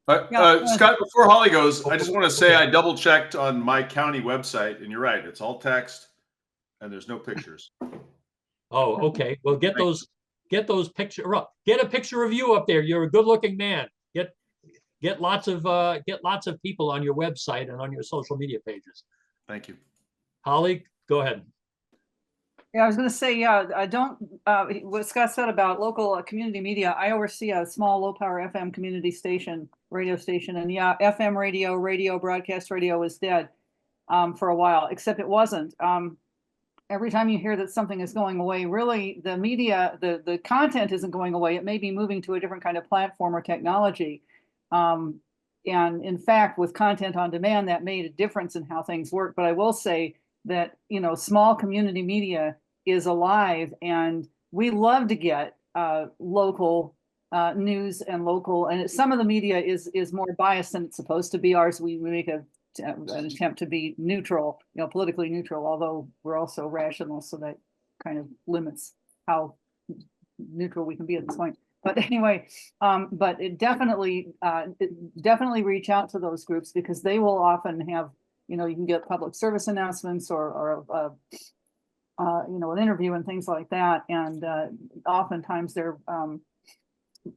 Scott, before Holly goes, I just want to say I double checked on my county website, and you're right, it's all text and there's no pictures. Oh, okay. Well, get those pictures up. Get a picture of you up there. You're a good-looking man. Get lots of people on your website and on your social media pages. Thank you. Holly, go ahead. Yeah, I was going to say, what Scott said about local community media. I oversee a small low power FM community radio station, and yeah, FM radio, broadcast radio was dead for a while, except it wasn't. Every time you hear that something is going away, really the media, the content isn't going away. It may be moving to a different kind of platform or technology. And in fact, with content on demand, that made a difference in how things work. But I will say that, small community media is alive, and we love to get local news and local, and some of the media is more biased than it's supposed to be. Ours, we make an attempt to be neutral, politically neutral, although we're also rational, so that kind of limits how neutral we can be at this point. But anyway, but it definitely reach out to those groups, because they will often have, you can get public service announcements or an interview and things like that. And oftentimes they're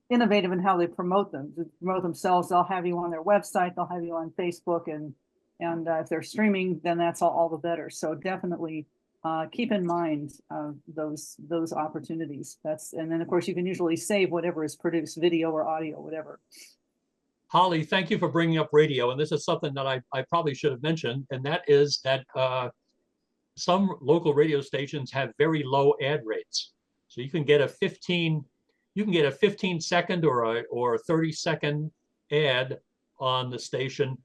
innovative in how they promote themselves. They'll have you on their website, they'll have you on Facebook, and if they're streaming, then that's all the better. So definitely keep in mind those opportunities. And then of course you can usually save whatever is produced, video or audio, whatever. Holly, thank you for bringing up radio. And this is something that I probably should have mentioned, and that is that some local radio stations have very low ad rates. So you can get a 15 second or a 30-second ad on the station,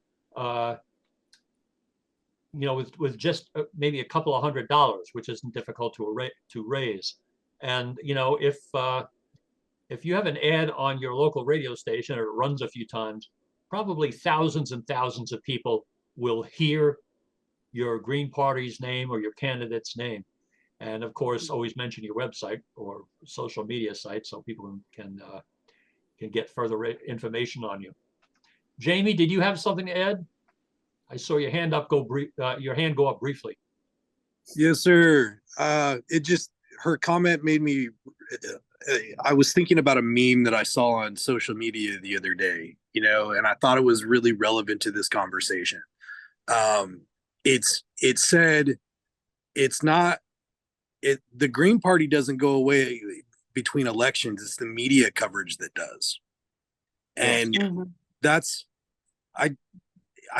with just maybe a couple of $100, which isn't difficult to raise. And if you have an ad on your local radio station, or it runs a few times, probably thousands and thousands of people will hear your Green Party's name or your candidate's name. And of course, always mention your website or social media site so people can get further information on you. Jamie, did you have something to add? I saw your hand up go up briefly. Yes, sir. Her comment made me, I was thinking about a meme that I saw on social media the other day, and I thought it was really relevant to this conversation. It said, the Green Party doesn't go away. between elections, it's the media coverage that does. And Mhm. that's, I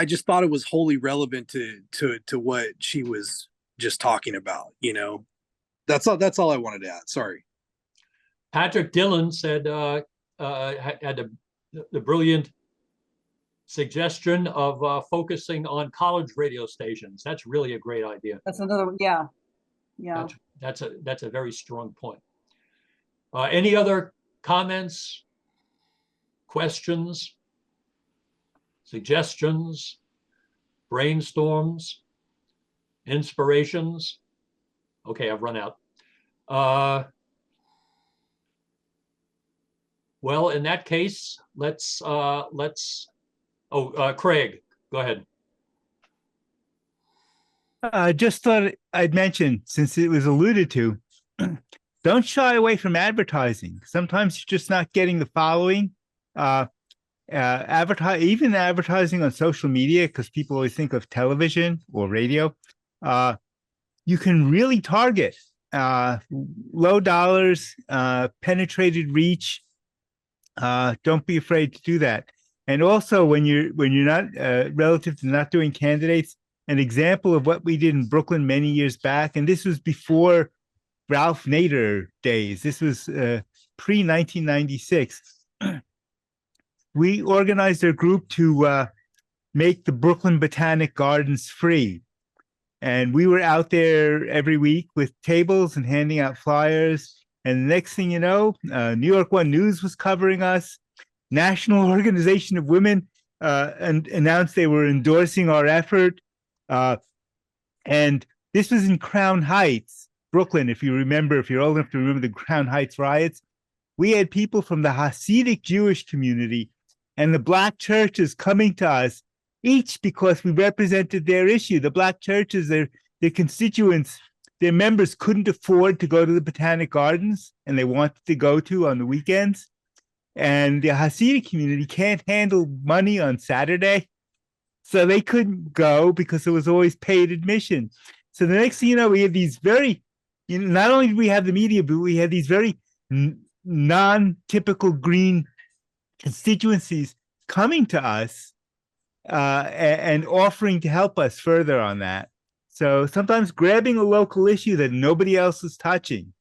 just thought it was wholly relevant to what she was just talking about, you know. That's all I wanted to add. Sorry. Patrick Dillon said, had the brilliant suggestion of focusing on college radio stations. That's really a great idea. That's another one. Yeah. Yeah. That's a very strong point. Any other comments, questions, suggestions, brainstorms, inspirations? Okay, I've run out. Well, in that case, let's Craig, go ahead. Just thought I'd mention, since it was alluded to, don't shy away from advertising. Sometimes you're just not getting the following. Even advertising on social media, because people always think of television or radio. You can really target low dollars, penetrated reach. Don't be afraid to do that. And also, when you're not relative to not doing candidates, an example of what we did in Brooklyn many years back, and this was before Ralph Nader days. This was pre-1996. We organized a group to make the Brooklyn Botanic Gardens free. And we were out there every week with tables and handing out flyers. And the next thing you know, New York One News was covering us. National Organization of Women announced they were endorsing our effort. And this was in Crown Heights, Brooklyn, if you're old enough to remember the Crown Heights riots. We had people from the Hasidic Jewish community and the Black churches coming to us, each because we represented their issue. The Black churches, their constituents, their members couldn't afford to go to the Botanic Gardens, and they wanted to go to on the weekends. And the Hasidic community can't handle money on Saturday, so they couldn't go because it was always paid admission. So the next thing you know, we have these very, not only do we have the media, but we have these very non-typical green constituencies coming to us and offering to help us further on that. So sometimes grabbing a local issue that nobody else is touching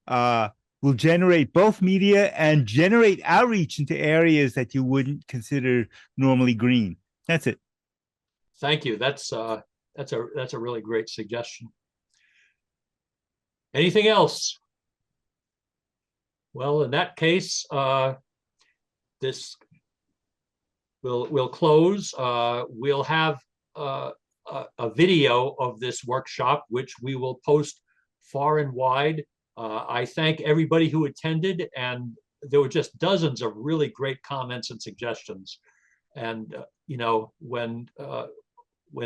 will generate both media and generate outreach into areas that you wouldn't consider normally green. That's it. Thank you. That's a really great suggestion. Anything else? Well, in that case, this we'll close. We'll have a video of this workshop, which we will post far and wide. I thank everybody who attended, and there were just dozens of really great comments and suggestions. And when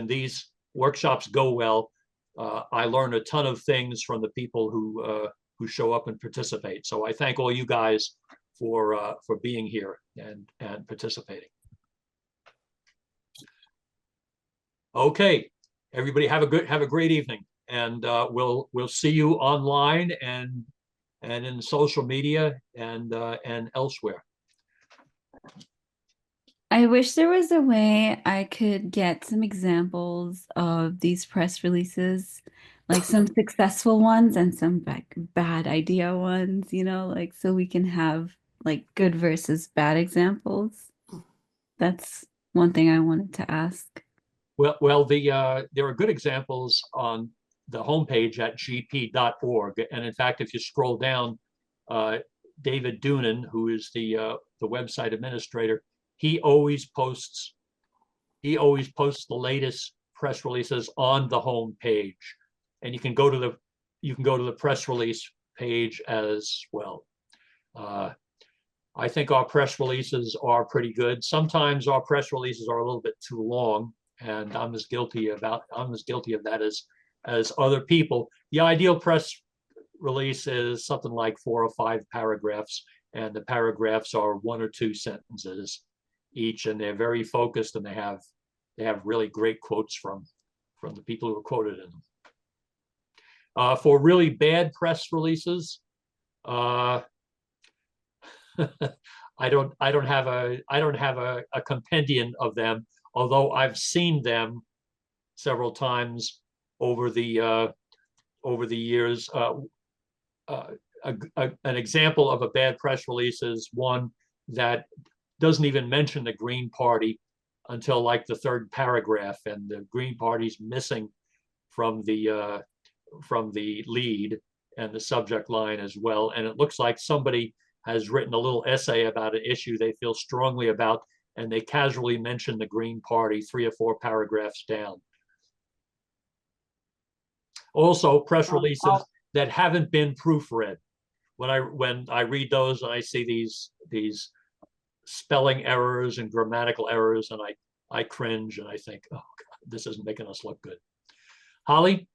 these workshops go well, I learn a ton of things from the people who show up and participate. So I thank all you guys for being here and participating. Okay, everybody have a great evening, and we'll see you online and in social media and elsewhere. I wish there was a way I could get some examples of these press releases, like some successful ones and some bad idea ones, so we can have like good versus bad examples. That's one thing I wanted to ask. Well, there are good examples on the homepage at gp.org, and in fact, if you scroll down, David Doonan, who is the website administrator, he always posts the latest press releases on the home page, and you can go to the press release page as well. I think our press releases are pretty good. Sometimes our press releases are a little bit too long, and I'm as guilty of that as other people. The ideal press release is something like 4 or 5 paragraphs, and the paragraphs are 1 or 2 sentences each, and they're very focused, and they have really great quotes from the people who are quoted in them. For really bad press releases, Uh, I don't have a compendium of them, although I've seen them several times over the years. An example of a bad press release is one that doesn't even mention the Green Party until like the third paragraph, and the Green Party's missing from the lead and the subject line as well. And it looks like somebody has written a little essay about an issue they feel strongly about, and they casually mention the Green Party 3 or 4 paragraphs down. Also, press releases that haven't been proofread. When I read those and I see these spelling errors and grammatical errors, and I cringe and I think, oh God, this isn't making us look good. Holly?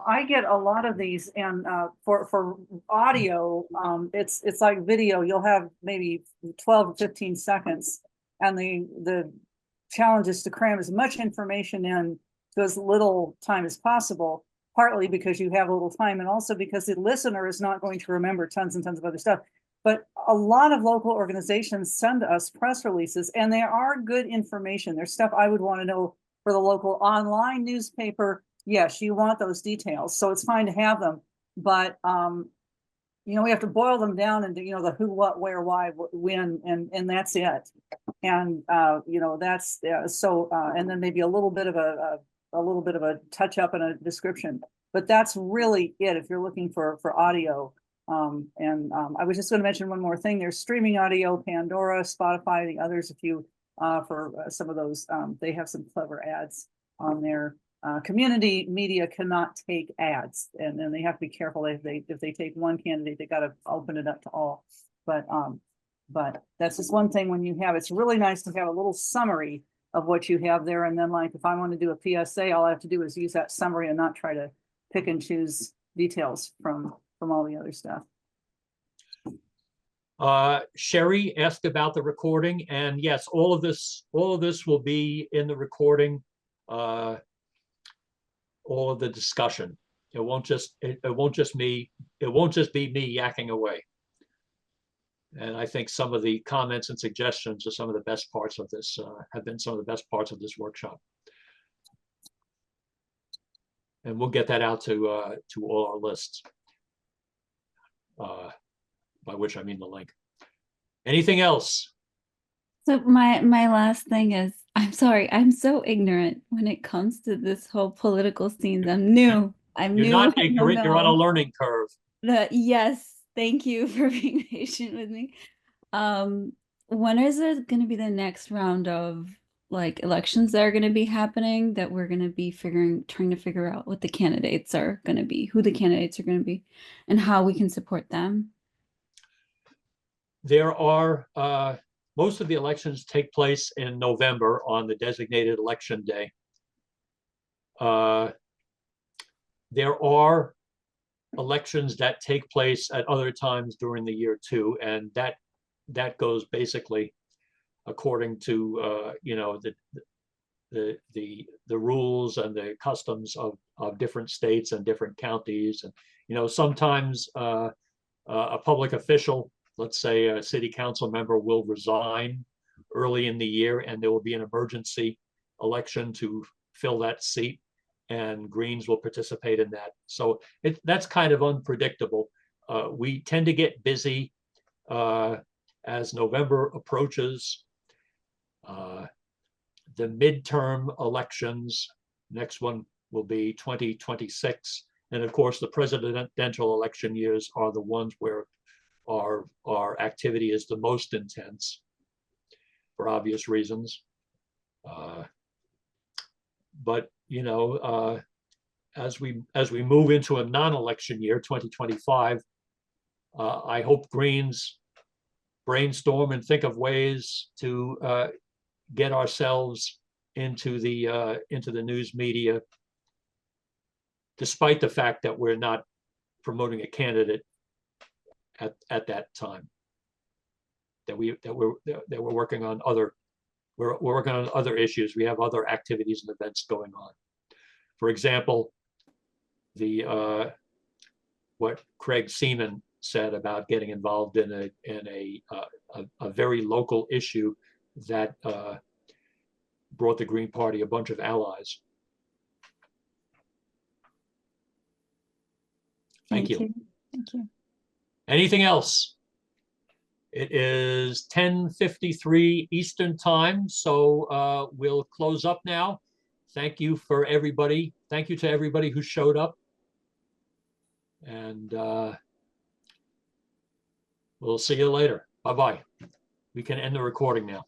I get a lot of these, and for audio, it's like video. You'll have maybe 12 to 15 seconds, and the challenge is to cram as much information in to as little time as possible. Partly because you have a little time, and also because the listener is not going to remember tons and tons of other stuff. But a lot of local organizations send us press releases, and they are good information. There's stuff I would want to know for the local online newspaper. Yes, you want those details, so it's fine to have them. But we have to boil them down into the who, what, where, why, when, and that's it. And that's so. And then maybe a little bit of a touch up and a description. But that's really it if you're looking for audio. I was just going to mention one more thing. There's streaming audio, Pandora, Spotify, the others. If you for some of those, they have some clever ads on there. Community media cannot take ads, and they have to be careful. If they take one candidate, they got to open it up to all. But that's just one thing. When you have, it's really nice to have a little summary of what you have there, and then like if I want to do a PSA, all I have to do is use that summary and not try to pick and choose details from all the other stuff. Sherry asked about the recording, and yes, all of this will be in the recording. All of the discussion. It won't just be me yakking away. And I think some of the comments and suggestions are some of the best parts of this, have been some of the best parts of this workshop. And we'll get that out to all our lists, by which I mean the link. Anything else? So my last thing is, I'm sorry, I'm so ignorant when it comes to this whole political scenes. I'm new. You're not ignorant, you're on a learning curve. Yes, thank you for being patient with me. When is there going to be the next round of like elections that are going to be happening, that we're going to be trying to figure out what the candidates are going to be, who the candidates are going to be, and how we can support them? There are most of the elections take place in November on the designated election day. There are elections that take place at other times during the year too, and that goes basically according to the rules and the customs of different states and different counties. And sometimes a public official, let's say a city council member, will resign early in the year, and there will be an emergency election to fill that seat, and Greens will participate in that. So that's kind of unpredictable. We tend to get busy as November approaches. The midterm elections, next one will be 2026. And of course, the presidential election years are the ones where our activity is the most intense for obvious reasons. But as we move into a non-election year, 2025, I hope Greens brainstorm and think of ways to get ourselves into the news media, despite the fact that we're not promoting a candidate at that time. That we're working on other issues. We have other activities and events going on. For example, what Craig Seaman said about getting involved in a very local issue that brought the Green Party a bunch of allies. Thank you. Thank you. Anything else? It is 10:53 Eastern Time, so we'll close up now. Thank you for everybody. Thank you to everybody who showed up. And we'll see you later. Bye-bye. We can end the recording now.